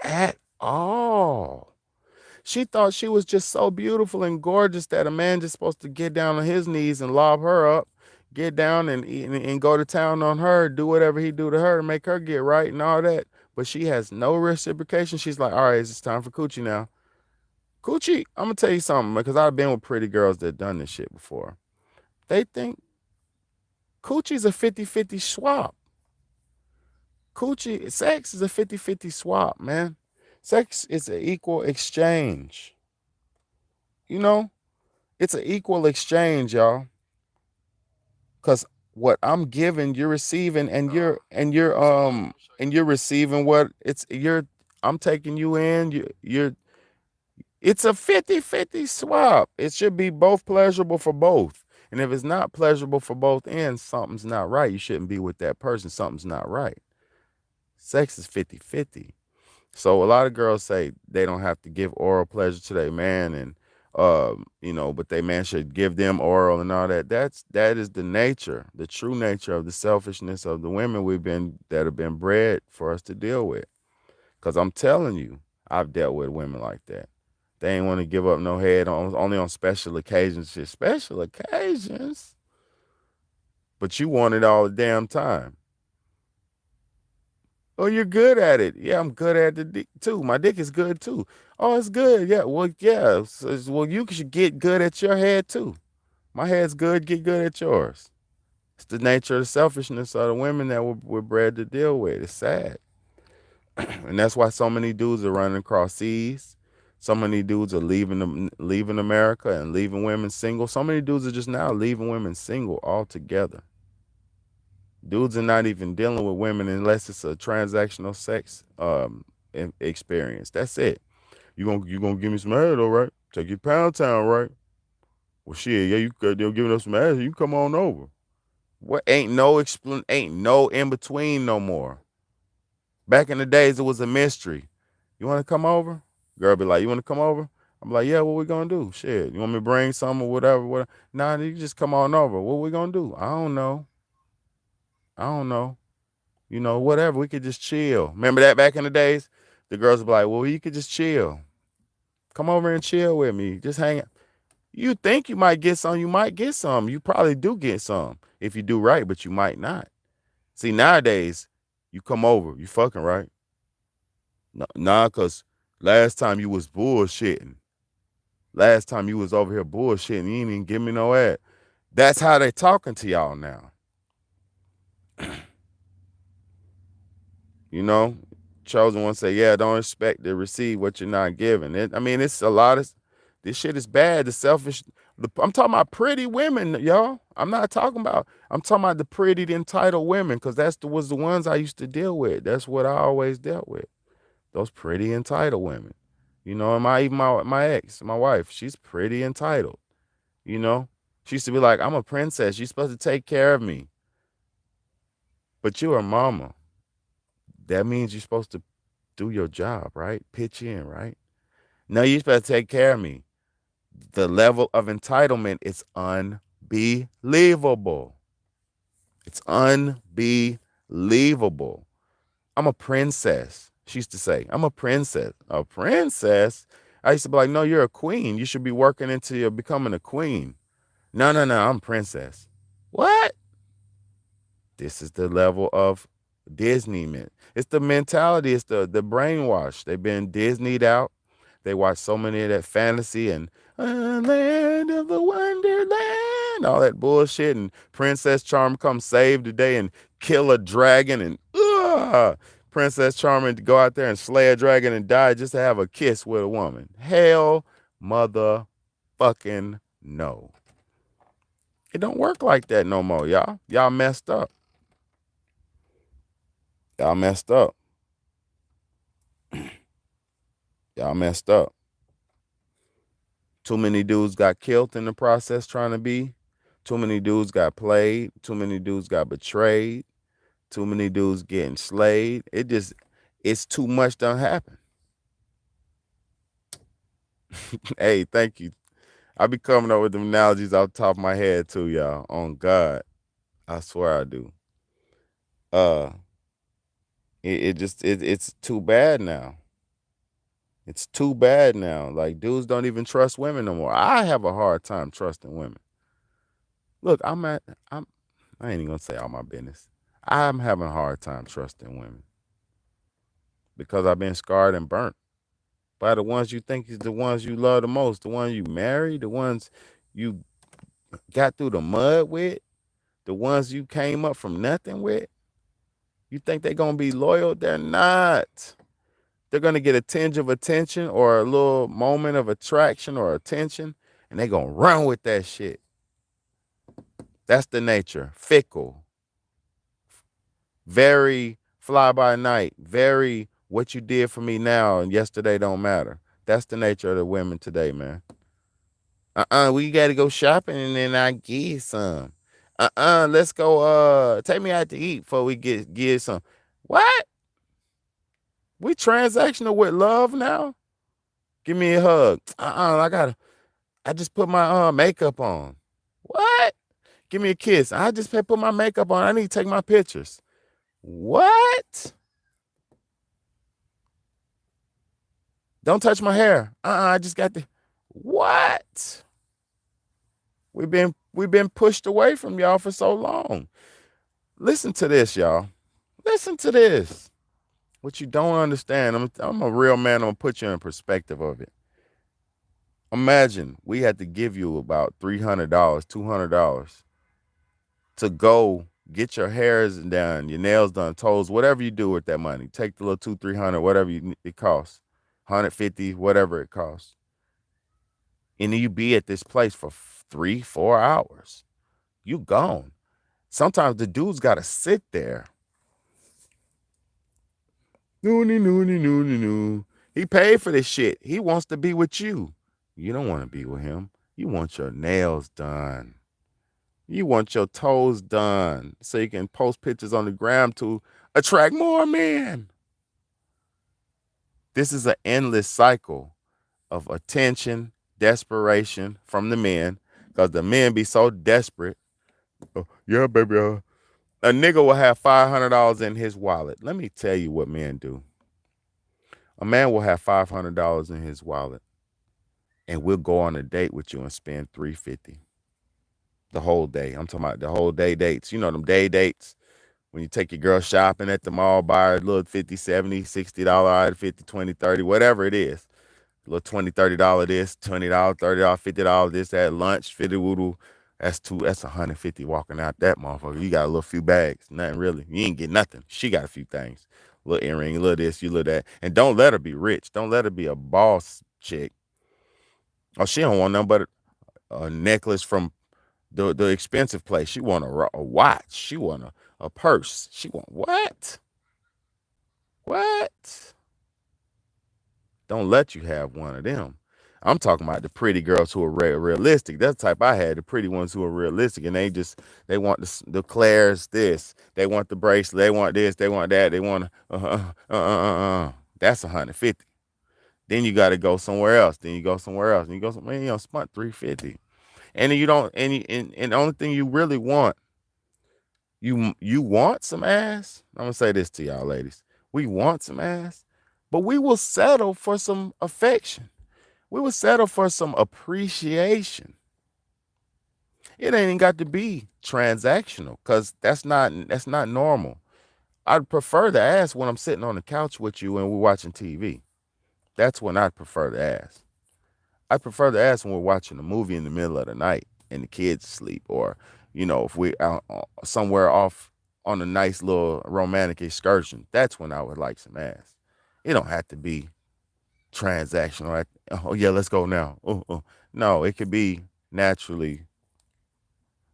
S2: At all. She thought she was just so beautiful and gorgeous that a man just supposed to get down on his knees and lob her up, get down and go to town on her, do whatever he do to her to make her get right and all that. But she has no reciprocation. She's like, all right, it's time for coochie now. Coochie, I'm going to tell you something, because I've been with pretty girls that done this shit before. They think Coochie's a 50-50 swap. Coochie sex is a 50-50 swap, man. Sex is an equal exchange. You know, it's an equal exchange, y'all. Cause what I'm giving, you're receiving, and you're receiving what it's you're. I'm taking you in. You're. It's a 50-50 swap. It should be both pleasurable for both. And if it's not pleasurable for both ends, something's not right. You shouldn't be with that person. Something's not right. Sex is 50-50. So a lot of girls say they don't have to give oral pleasure to their man, and but their man should give them oral and all that. That is the nature, the true nature of the selfishness of the women that have been bred for us to deal with. Cause I'm telling you, I've dealt with women like that. They ain't want to give up no head only on special occasions. Just special occasions, but you want it all the damn time. Oh, you're good at it. Yeah, I'm good at the dick too. My dick is good too. Oh, it's good. Yeah. Well, yeah. Well, you should get good at your head too. My head's good. Get good at yours. It's the nature of the selfishness of the women that we're bred to deal with. It's sad, and that's why so many dudes are running across seas. So many dudes are leaving America and leaving women single. So many dudes are just now leaving women single altogether. Dudes are not even dealing with women unless it's a transactional sex experience. That's it. You gonna give me some head, all right? Take you to Pound Town, right? Well, shit, yeah, they're giving us some ass. You come on over. What ain't no in between no more. Back in the days, it was a mystery. You want to come over? Girl be like, you want to come over? I'm like, yeah. What we gonna do? Shit, you want me to bring some or whatever? Whatever. Nah, you just come on over. What we gonna do? I don't know. I don't know. Whatever. We could just chill. Remember that back in the days? The girls would be like, well, you could just chill. Come over and chill with me. Just hang out. You think you might get some, you might get some. You probably do get some if you do right, but you might not. See, nowadays, you come over, you fucking right. Nah, cause last time you was bullshitting. Last time you was over here bullshitting, you ain't even give me no ad. That's how they talking to y'all now. You know, chosen one say, yeah, don't expect to receive what you're not giving. It's a lot of this shit is bad. I'm talking about pretty women, y'all. I'm talking about the pretty, the entitled women, because was the ones I used to deal with. That's what I always dealt with. Those pretty entitled women. And my ex, my wife, she's pretty entitled. You know, she used to be like, I'm a princess. You're supposed to take care of me. But you're a mama. That means you're supposed to do your job, right? Pitch in, right? No, you're supposed to take care of me. The level of entitlement is unbelievable. It's unbelievable. I'm a princess. She used to say, I'm a princess. A princess? I used to be like, no, you're a queen. You should be working into your becoming a queen. No, I'm a princess. What? This is the level of Disney, man. It's the mentality. It's the brainwash. They've been Disneyed out. They watch so many of that fantasy and Land of the Wonderland, all that bullshit. And Princess Charm come save the day and kill a dragon. And Princess Charming to go out there and slay a dragon and die just to have a kiss with a woman. Hell, motherfucking no. It don't work like that no more, y'all. Y'all messed up. Y'all messed up. Y'all messed up. Too many dudes got killed in the process trying to be. Too many dudes got played. Too many dudes got betrayed. Too many dudes getting slayed. It's too much done happen. Hey, thank you. I be coming up with them analogies off the top of my head too, y'all. On God. I swear I do. Uh it's too bad now. It's too bad now. Like, dudes don't even trust women no more. I have a hard time trusting women. Look, I ain't even gonna say all my business. I'm having a hard time trusting women because I've been scarred and burnt by the ones you think is the ones you love the most, the ones you married, the ones you got through the mud with, the ones you came up from nothing with, you think they're gonna be loyal? They're not. They're gonna get a tinge of attention or a little moment of attraction or attention, and they're gonna run with that shit. That's the nature. Fickle, very fly by night, very what you did for me now and yesterday don't matter. That's the nature of the women today, man. We gotta go shopping and then I give you some. Let's go take me out to eat before we give some. What? We transactional with love now? Give me a hug. I just put my makeup on. What? Give me a kiss. I just put my makeup on. I need to take my pictures. What? Don't touch my hair. I just got the what? We've been pushed away from y'all for so long. Listen to this, y'all. Listen to this. What you don't understand, I'm a real man. I'm gonna put you in perspective of it. Imagine we had to give you about $300, $200 to go get your hairs done, your nails done, toes, whatever you do with that money. Take the little 200, 300, whatever it costs, 150, whatever it costs, and then you be at this place for 3-4 hours. You gone. Sometimes the dude's got to sit there. No. He paid for this shit. He wants to be with you. You don't want to be with him. You want your nails done. You want your toes done so you can post pictures on the gram to attract more men. This is an endless cycle of attention, desperation from the men, because the men be so desperate. Oh, yeah, baby. A nigga will have $500 in his wallet. Let me tell you what men do. A man will have $500 in his wallet, and we'll go on a date with you and spend $350 the whole day. I'm talking about the whole day dates. You know them day dates when you take your girl shopping at the mall, buy her a little $50, $70, $60 item, 50, 20, 30, whatever it is. A little $20, $30 this, $20, $30, $50 this, that lunch, 50 woodoo. That's $150 walking out that motherfucker. You got a little few bags, nothing really. You ain't get nothing. She got a few things. A little earring, a little this, you little that. And don't let her be rich. Don't let her be a boss chick. Oh, she don't want nothing but a necklace from the expensive place. She want a watch. She want a purse. She want what? What? Don't let you have one of them. I'm talking about the pretty girls who are realistic. That's the type I had, the pretty ones who are realistic. And they want the Claire's this. They want the bracelet. They want this. They want that. They want That's $150. Then you got to go somewhere else. Then you go somewhere else. And you go somewhere, man, spent $350. And then you don't, and the only thing you really want, you want some ass. I'm going to say this to y'all ladies. We want some ass, but we will settle for some affection. We will settle for some appreciation. It ain't got to be transactional because that's not normal. I'd prefer to ask when I'm sitting on the couch with you and we're watching TV. That's when I'd prefer to ask. I prefer to ask when we're watching a movie in the middle of the night and the kids sleep, or, if we're out somewhere off on a nice little romantic excursion. That's when I would like some ass. It don't have to be transactional. Oh yeah, let's go now. No, it could be naturally.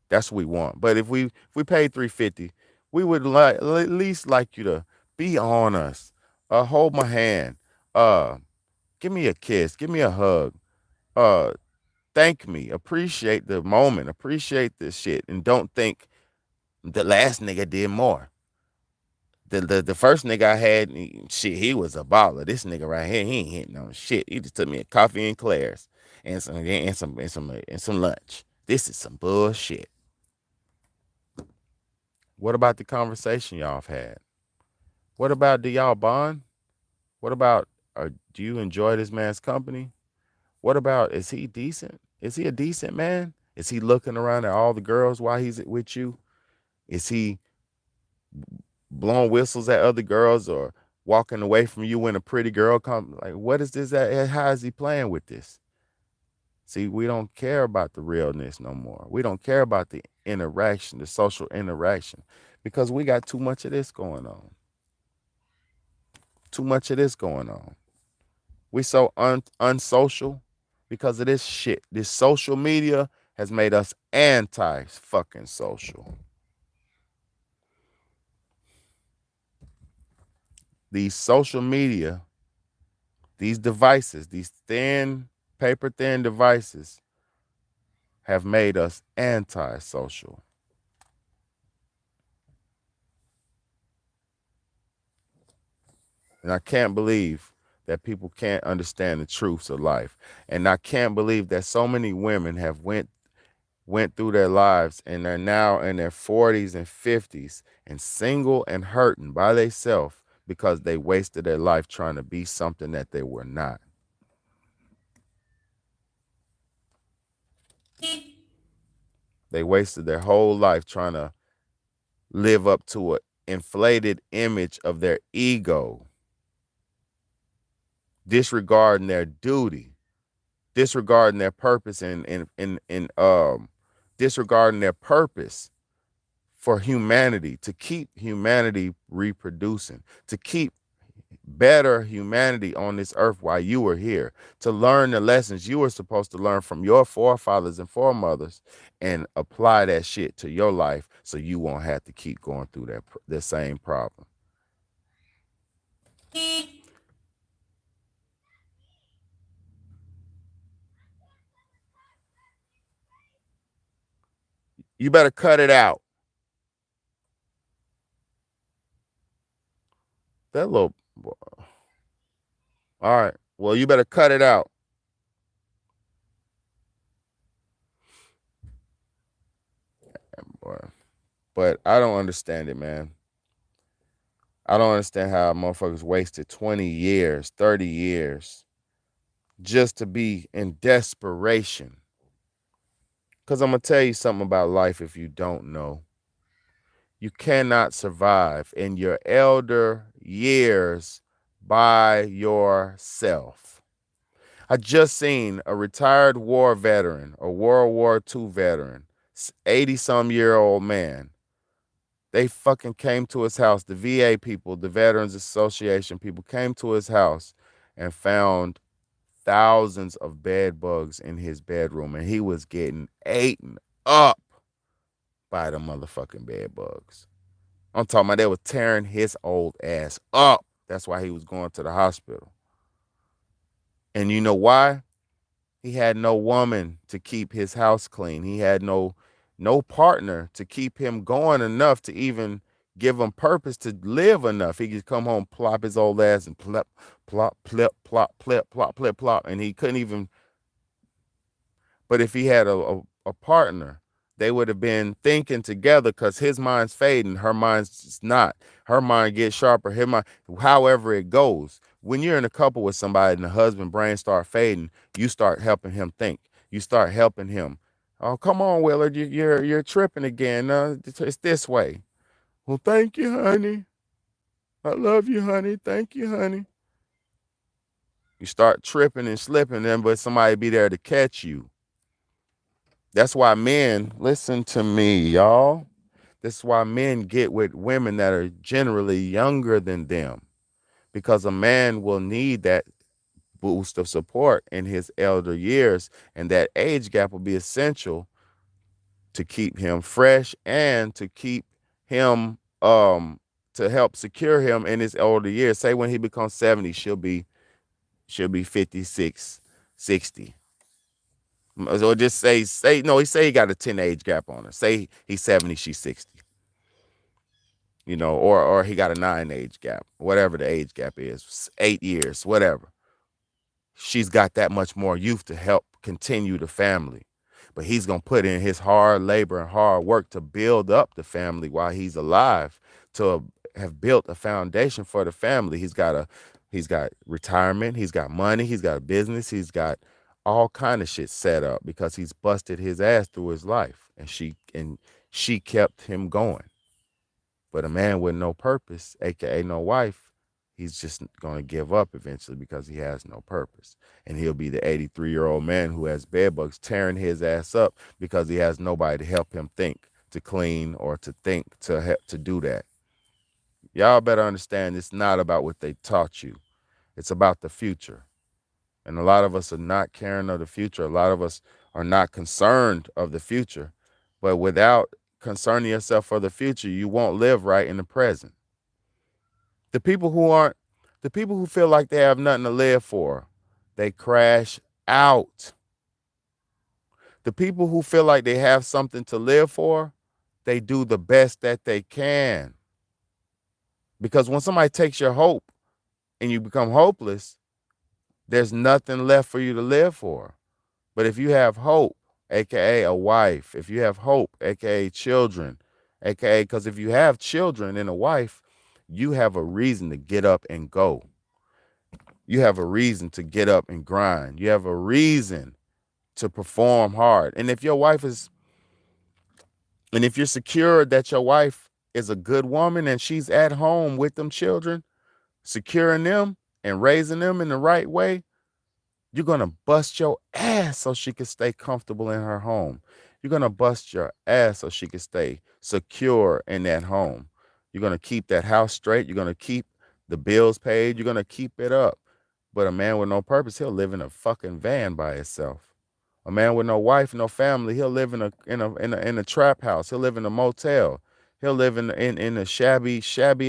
S2: That's what we want. But if we paid $350, we would at least like you to be on us. Hold my hand. Give me a kiss. Give me a hug. Thank me. Appreciate the moment. Appreciate this shit. And don't think the last nigga did more. The first nigga I had, he was a baller. This nigga right here, he ain't hitting on shit. He just took me a coffee and Claire's and some lunch. This is some bullshit. What about the conversation y'all have had? What about, do y'all bond? What about, do you enjoy this man's company? What about, is he decent? Is he a decent man? Is he looking around at all the girls while he's with you? Is he blowing whistles at other girls or walking away from you when a pretty girl comes? Like, what is this? How is he playing with this? See, we don't care about the realness no more. We don't care about the interaction, the social interaction, because we got too much of this going on. Too much of this going on. We so unsocial because of this shit. This social media has made us anti fucking social. These social media, these devices, these thin, paper thin devices have made us anti-social. And I can't believe that people can't understand the truths of life. And I can't believe that so many women have went through their lives and they're now in their 40s and 50s and single and hurting by themselves because they wasted their life trying to be something that they were not. They wasted their whole life trying to live up to an inflated image of their ego, disregarding their duty, disregarding their purpose, and disregarding their purpose for humanity, to keep humanity reproducing, to keep better humanity on this earth while you were here, to learn the lessons you were supposed to learn from your forefathers and foremothers and apply that shit to your life so you won't have to keep going through the same problem. You better cut it out. That little all right. Well, you better cut it out. Boy. But I don't understand it, man. I don't understand how motherfuckers wasted 20 years, 30 years just to be in desperation. Because I'm going to tell you something about life if you don't know. You cannot survive in your elder years by yourself. I just seen a retired war veteran, a World War II veteran, 80-some-year-old man. They fucking came to his house. The VA people, the Veterans Association people came to his house and found thousands of bed bugs in his bedroom, and he was getting eaten up by the motherfucking bed bugs. I'm talking about they were tearing his old ass up. That's why he was going to the hospital. And you know why? He had no woman to keep his house clean. He had no partner to keep him going enough to even give him purpose to live enough. He could come home, plop his old ass, and plop, plop, plop, plop, plop, plop, plop, plop, and he couldn't even. But if he had a partner, they would have been thinking together because his mind's fading, her mind's just not. Her mind gets sharper. Her mind, however it goes. When you're in a couple with somebody and the husband brain start fading, you start helping him think. You start helping him. Oh, come on, Willard, you're tripping again. It's this way. Well, thank you, honey. I love you, honey. Thank you, honey. You start tripping and slipping, then but somebody be there to catch you. That's why men, listen to me, y'all. That's why men get with women that are generally younger than them, because a man will need that boost of support in his elder years, and that age gap will be essential to keep him fresh and to keep him to help secure him in his older years. Say when he becomes 70, she'll be 56, 60. Or just say no, he say he got a 10 age gap on her. Say he's 70, she's 60. You know, or he got a 9 age gap, whatever the age gap is, 8 years, whatever. She's got that much more youth to help continue the family. But he's going to put in his hard labor and hard work to build up the family while he's alive, to have built a foundation for the family. He's got retirement, he's got money, he's got a business, he's got all kind of shit set up because he's busted his ass through his life, and she kept him going. But a man with no purpose, aka no wife, he's just going to give up eventually because he has no purpose. And he'll be the 83-year-old man who has bed bugs tearing his ass up because he has nobody to help him think, to clean or to think to do that. Y'all better understand it's not about what they taught you. It's about the future. And a lot of us are not caring of the future. A lot of us are not concerned of the future. But without concerning yourself for the future, you won't live right in the present. The people who aren't, the people who feel like they have nothing to live for, they crash out. The people who feel like they have something to live for, they do the best that they can. Because when somebody takes your hope and you become hopeless, there's nothing left for you to live for. But if you have hope, aka a wife, if you have hope, aka children, aka because if you have children and a wife, you have a reason to get up and go. You have a reason to get up and grind. You have a reason to perform hard. And if you're secure that your wife is a good woman and she's at home with them children, securing them and raising them in the right way, you're going to bust your ass so she can stay comfortable in her home. You're going to bust your ass so she can stay secure in that home. You're going to keep that house straight. You're going to keep the bills paid. You're going to keep it up. But a man with no purpose, he'll live in a fucking van by himself. A man with no wife, no family, he'll live in a trap house. He'll live in a motel. He'll live in a shabby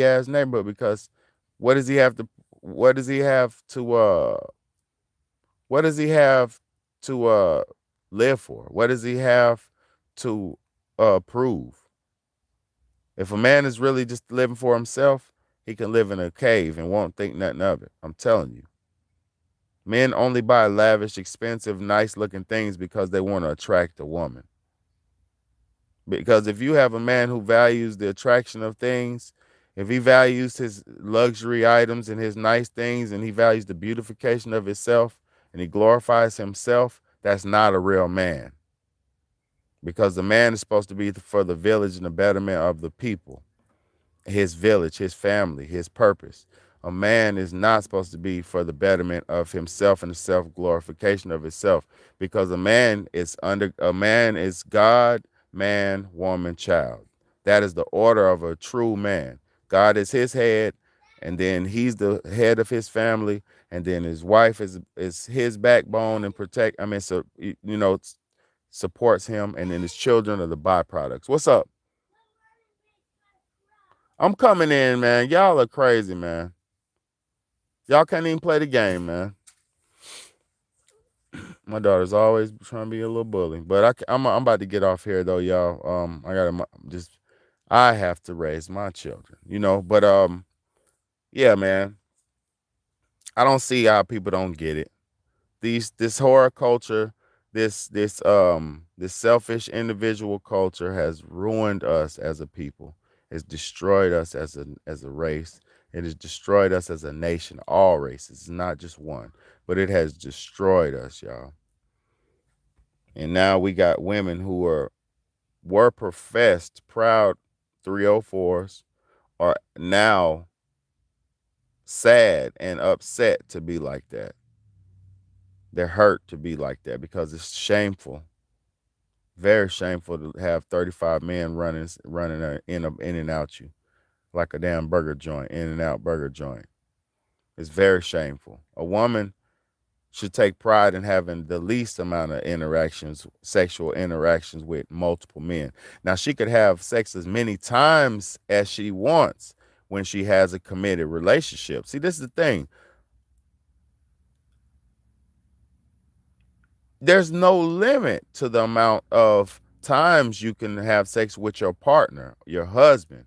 S2: ass neighborhood because what does he have to what does he have to what does he have to live for? What does he have to prove? If a man is really just living for himself, he can live in a cave and won't think nothing of it. I'm telling you. Men only buy lavish, expensive, nice looking things because they want to attract a woman. Because if you have a man who values the attraction of things, if he values his luxury items and his nice things, and he values the beautification of himself, and he glorifies himself, that's not a real man. Because the man is supposed to be for the village and the betterment of the people, his village, his family, his purpose. A man is not supposed to be for the betterment of himself and the self-glorification of himself, because a man is God, man, woman, child. That is the order of a true man. God is his head, and then he's the head of his family, and then his wife is his backbone and supports him, and then his children are the byproducts. What's up? I'm coming in, man. Y'all are crazy, man. Y'all can't even play the game, man. My daughter's always trying to be a little bully, but I'm about to get off here though, y'all. I have to raise my children, But yeah, man. I don't see how people don't get it. This horror culture, this selfish individual culture has ruined us as a people. It's destroyed us as a race. It has destroyed us as a nation, all races, it's not just one, but it has destroyed us, y'all. And now we got women who were professed proud 304s are now sad and upset to be like that. They're hurt to be like that because it's shameful, very shameful to have 35 men running in and out you like a damn burger joint, in and out burger joint. It's very shameful. A woman should take pride in having the least amount of sexual interactions with multiple men. Now, she could have sex as many times as she wants when she has a committed relationship. See, this is the thing. There's no limit to the amount of times you can have sex with your partner, your husband,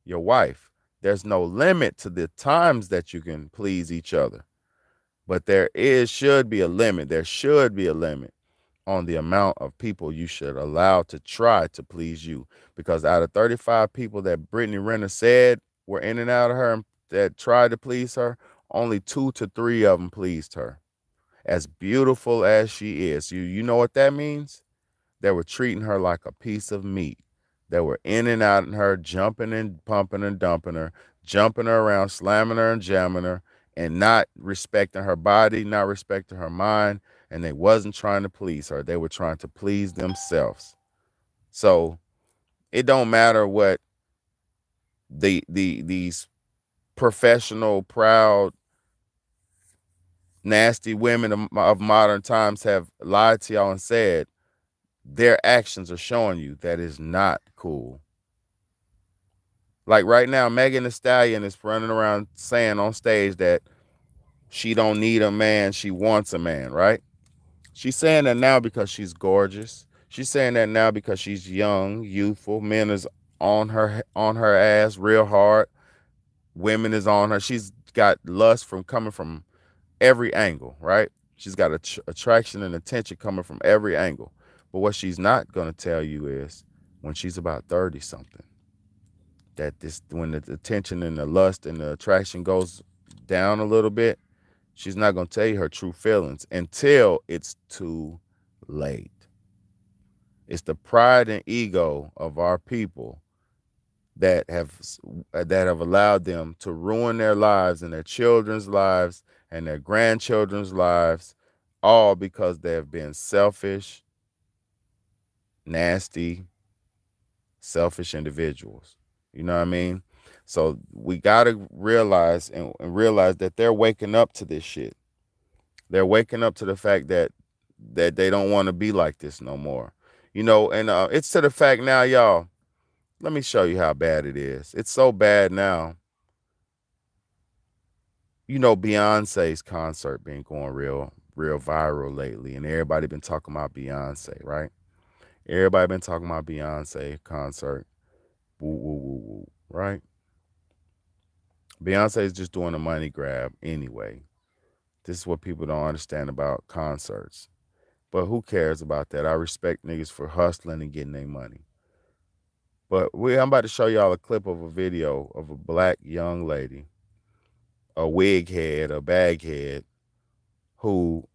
S2: your wife. There's no limit to the times that you can please each other. But should be a limit. There should be a limit on the amount of people you should allow to try to please you. Because out of 35 people that Brittany Renner said were in and out of her and that tried to please her, only 2 to 3 of them pleased her. As beautiful as she is, you know what that means? They were treating her like a piece of meat. They were in and out in her, jumping and pumping and dumping her, jumping her around, slamming her and jamming her, and not respecting her body, not respecting her mind. And they wasn't trying to please her. They were trying to please themselves. So It don't matter what these professional, proud, nasty women of modern times have lied to y'all and said. Their actions are showing you that is not cool. Like right now, Megan Thee Stallion is running around saying on stage that she don't need a man, she wants a man, right? She's saying that now because she's gorgeous. She's saying that now because she's young, youthful. Men is on her ass real hard. Women is on her. She's got lust from coming from every angle, right? She's got attraction and attention coming from every angle. But what she's not going to tell you is when she's about 30 something, that this when the attention and the lust and the attraction goes down a little bit, she's not going to tell you her true feelings until it's too late. It's the pride and ego of our people that have allowed them to ruin their lives and their children's lives and their grandchildren's lives, all because they have been selfish, nasty, selfish individuals. You know what I mean? So we got to realize and realize that they're waking up to this shit. They're waking up to the fact that they don't want to be like this no more. You know, and it's to the fact now, y'all. Let me show you how bad it is. It's so bad now. You know, Beyonce's concert been going real viral lately, and everybody been talking about Beyonce, right? Everybody been talking about Beyonce concert. Woo, woo, woo, woo, right? Beyonce's just doing a money grab anyway. This is what people don't understand about concerts. But who cares about that? I respect niggas for hustling and getting their money. But I'm about to show y'all a clip of a video of a black young lady, a wig head, a bag head, who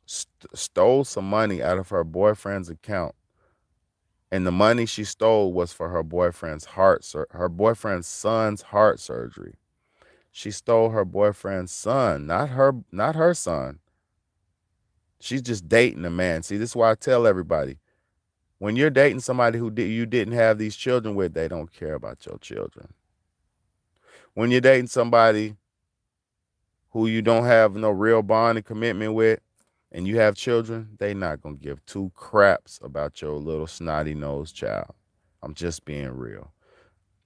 S2: stole some money out of her boyfriend's account. And the money she stole was for her boyfriend's her boyfriend's son's heart surgery. She stole her boyfriend's son, not her son. She's just dating a man. See, this is why I tell everybody, when you're dating somebody who you didn't have these children with, they don't care about your children. When you're dating somebody who you don't have no real bond and commitment with, and you have children, they not gonna give two craps about your little snotty nosed child. I'm just being real.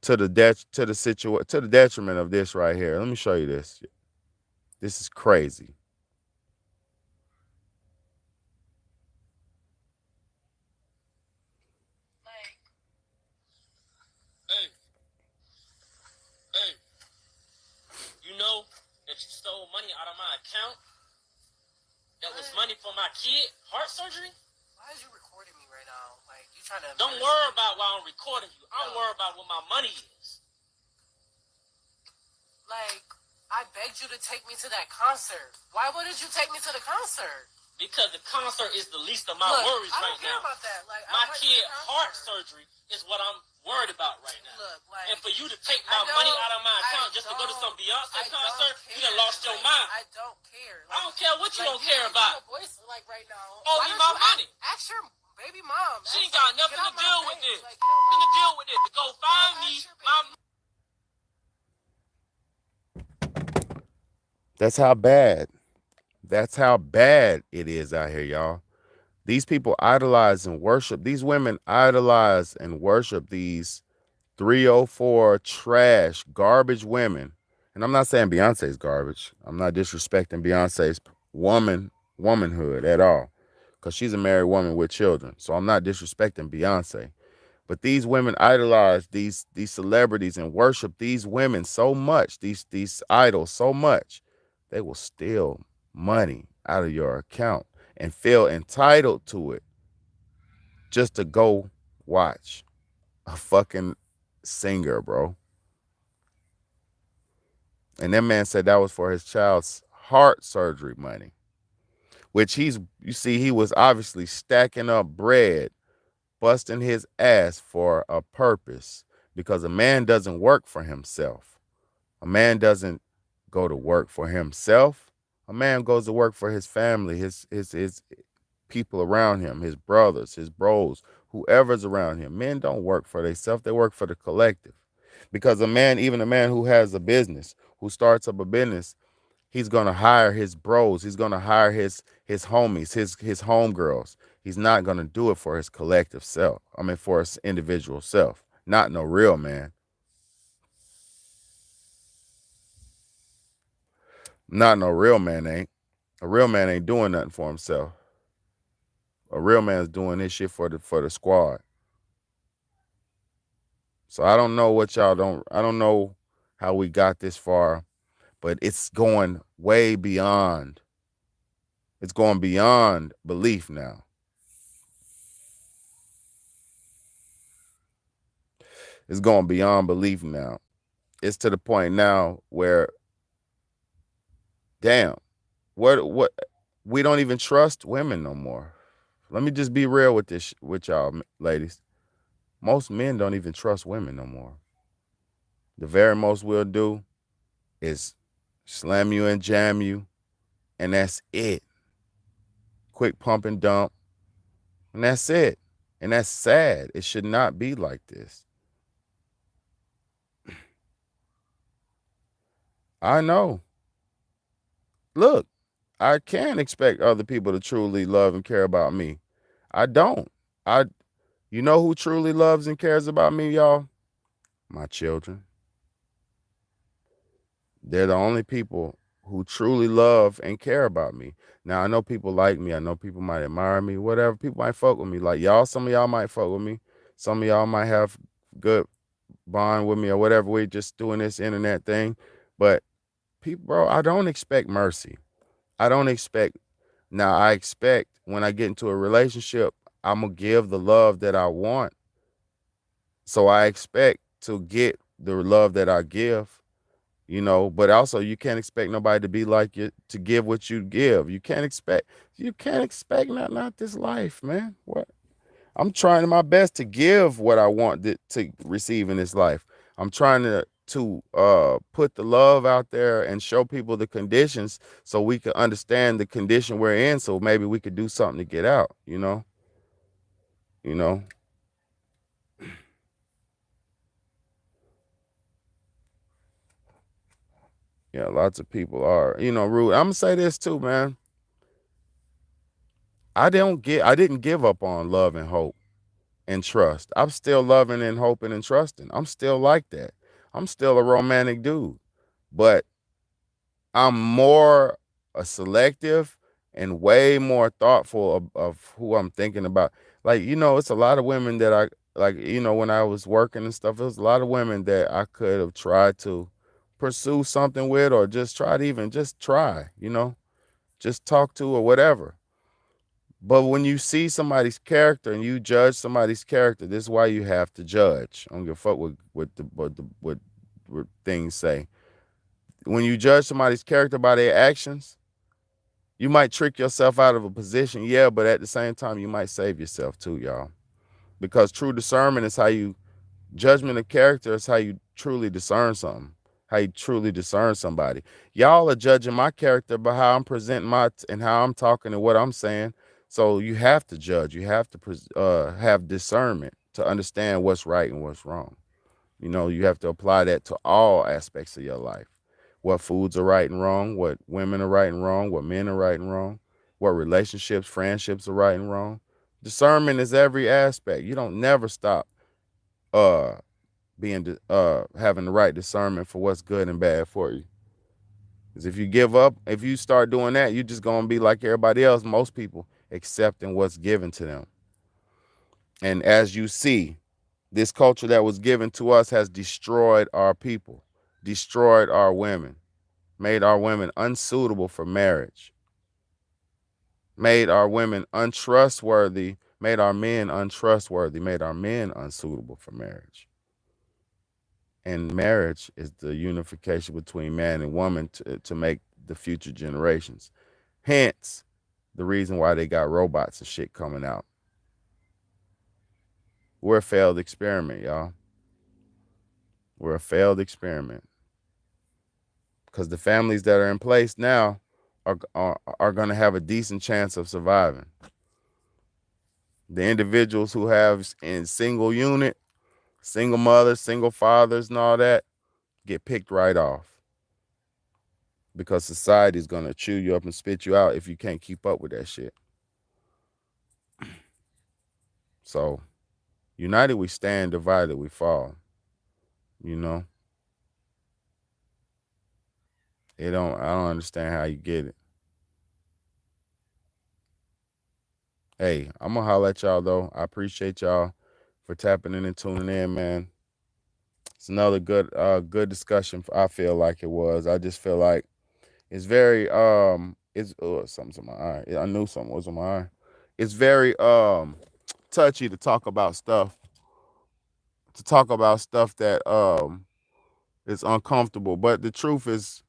S2: To the detriment of this right here. Let me show you this. This is crazy.
S5: Hey, hey, you know that you stole money out of my account? That was money for my kid heart surgery?
S6: Why is you recording me right now? Like, you trying to...
S5: Don't worry about why I'm recording you. I'm worried about what my money is.
S6: Like, I begged you to take me to that concert. Why wouldn't you take me to the concert?
S5: Because the concert is the least of my
S6: Look,
S5: worries
S6: I
S5: right
S6: don't care
S5: now.
S6: about that. Like,
S5: My kid heart surgery is what I'm worried about right now.
S6: Look, like,
S5: and for you to take my money out of my account just to go to some Beyonce concert, you done lost your mind.
S6: I don't care.
S5: I don't care what you don't care about.
S6: Your voice, like, right now.
S5: Owe me my money.
S6: Ask your baby mom.
S5: She ain't got nothing to deal with this. Nothing to deal with it. To go find me my...
S2: That's how bad. That's how bad it is out here, y'all. These people idolize and worship. These women idolize and worship these 304 trash, garbage women. And I'm not saying Beyonce's garbage. I'm not disrespecting Beyonce's womanhood at all, because she's a married woman with children. So I'm not disrespecting Beyonce. But these women idolize these celebrities and worship these women so much, these idols so much, they will steal money out of your account and feel entitled to it just to go watch a fucking singer, bro. And that man said that was for his child's heart surgery money, which you see, he was obviously stacking up bread, busting his ass for a purpose, because a man doesn't work for himself. A man doesn't go to work for himself. A man goes to work for his family, his people around him, his brothers, his bros, whoever's around him. Men don't work for themselves, they work for the collective. Because a man, even a man who has a business, who starts up a business, he's gonna hire his bros, he's gonna hire his homies, his homegirls. He's not gonna do it for his collective self. I mean for his individual self. Not no real man. Not no real man ain't. A real man ain't doing nothing for himself. A real man's doing this shit for the squad. So I don't know what y'all don't. I don't know how we got this far, but it's going way beyond. It's going beyond belief now. It's going beyond belief now. It's to the point now where, damn, what we don't even trust women no more. Let me just be real with this with y'all ladies. Most men don't even trust women no more. The very most we'll do is slam you and jam you, and that's it. Quick pump and dump, and that's it. And that's sad. It should not be like this. I know. Look, I can't expect other people to truly love and care about me. I don't. I You know who truly loves and cares about me, y'all? My children. They're the only people who truly love and care about me. Now, I know people like me. I know people might admire me, whatever. People might fuck with me. Like y'all, some of y'all might fuck with me. Some of y'all might have good bond with me or whatever. We're just doing this internet thing. But people, bro, I don't expect mercy. I don't expect. Now, I expect when I get into a relationship, I'm going to give the love that I want. So I expect to get the love that I give. But also you can't expect nobody to be like you, to give what you give. You can't expect not this life, man. What? I'm trying my best to give what I want to receive in this life. I'm trying to put the love out there and show people the conditions so we can understand the condition we're in, so maybe we could do something to get out, you know. Yeah, lots of people are, rude. I'm gonna say this too, man. I didn't give up on love and hope and trust. I'm still loving and hoping and trusting. I'm still like that. I'm still a romantic dude. But I'm more selective and way more thoughtful of who I'm thinking about. Like, it's a lot of women that I like, when I was working and stuff, it was a lot of women that I could have tried to pursue something with, or just try to even just try, just talk to or whatever. But when you see somebody's character and you judge somebody's character, this is why you have to judge. I don't give a fuck what things say. When you judge somebody's character by their actions, you might trick yourself out of a position, yeah, but at the same time, you might save yourself too, y'all. Because true discernment is judgment of character is how you truly discern something, how you truly discern somebody. Y'all are judging my character by how I'm presenting and how I'm talking and what I'm saying. So you have to judge. You have to have discernment to understand what's right and what's wrong. You have to apply that to all aspects of your life. What foods are right and wrong, what women are right and wrong, what men are right and wrong, what relationships, friendships are right and wrong. Discernment is every aspect. You don't never stop uh having the right discernment for what's good and bad for you. Because if you give up, if you start doing that, you're just gonna be like everybody else, most people, accepting what's given to them. And as you see, this culture that was given to us has destroyed our people, destroyed our women, made our women unsuitable for marriage, made our women untrustworthy, made our men untrustworthy, made our men unsuitable for marriage. And marriage is the unification between man and woman to make the future generations. Hence, the reason why they got robots and shit coming out. We're a failed experiment, y'all. We're a failed experiment. Because the families that are in place now are going to have a decent chance of surviving. The individuals who have in single unit, single mothers, single fathers, and all that get picked right off because society's gonna chew you up and spit you out if you can't keep up with that shit. So united we stand, divided we fall. You know, it don't. I don't understand how you get it. Hey, I'm gonna holler at y'all though. I appreciate y'all for tapping in and tuning in, man. It's another good discussion. I feel like it was. I just feel like it's very it's something's on my eye. I knew something was on my eye. It's very touchy to talk about stuff that is uncomfortable, but the truth is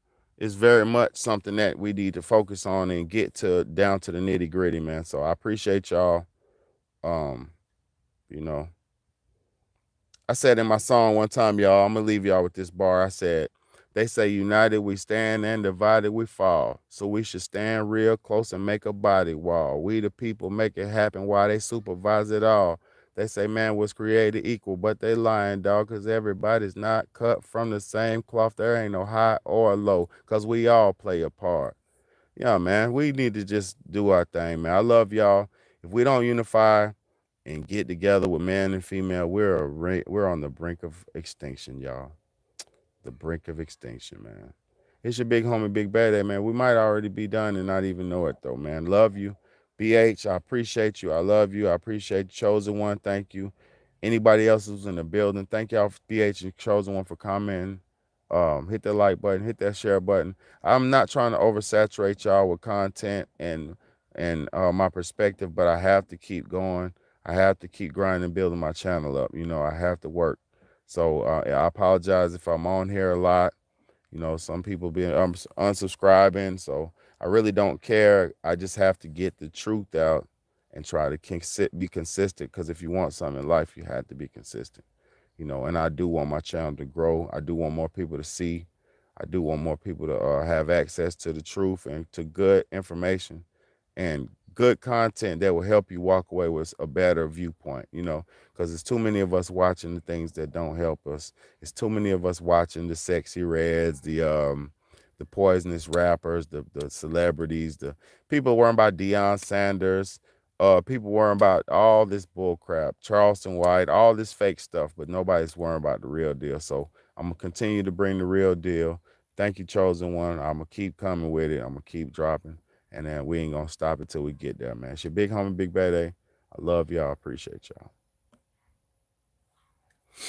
S2: very much something that we need to focus on and get to down to the nitty gritty, man. So I appreciate y'all. Um, you know, I said in my song one time, y'all, I'm gonna leave y'all with this bar. I said, they say united we stand and divided we fall. So we should stand real close and make a body wall. We the people make it happen while they supervise it all. They say man was created equal, but they lying, dog, cause everybody's not cut from the same cloth. There ain't no high or low, cause we all play a part. Yeah, man, we need to just do our thing, man. I love y'all. If we don't unify and get together with man and female, we're on the brink of extinction, y'all. The brink of extinction, man. It's your big homie, Big Bad, man. We might already be done and not even know it, though, man. Love you. BH, I appreciate you. I love you. I appreciate you. Chosen One, thank you. Anybody else who's in the building, thank y'all, for BH and Chosen One, for commenting. Hit that like button, hit that share button. I'm not trying to oversaturate y'all with content and my perspective, but I have to keep going. I have to keep grinding, building my channel up. I have to work. So I apologize if I'm on here a lot. Some people being unsubscribing. So I really don't care. I just have to get the truth out and try to be consistent. Because if you want something in life, you have to be consistent. And I do want my channel to grow. I do want more people to see. I do want more people to have access to the truth and to good information and good content that will help you walk away with a better viewpoint, because there's too many of us watching the things that don't help us. It's too many of us watching the sexy reds, the poisonous rappers, the celebrities, the people worrying about Deion Sanders, people worrying about all this bull crap, Charleston White, all this fake stuff, but nobody's worrying about the real deal. So I'm gonna continue to bring the real deal. Thank you, Chosen One. I'm gonna keep coming with it. I'm gonna keep dropping, and then we ain't gonna stop until we get there, man. It's your big homie, Big Bad A. I love y'all. Appreciate y'all.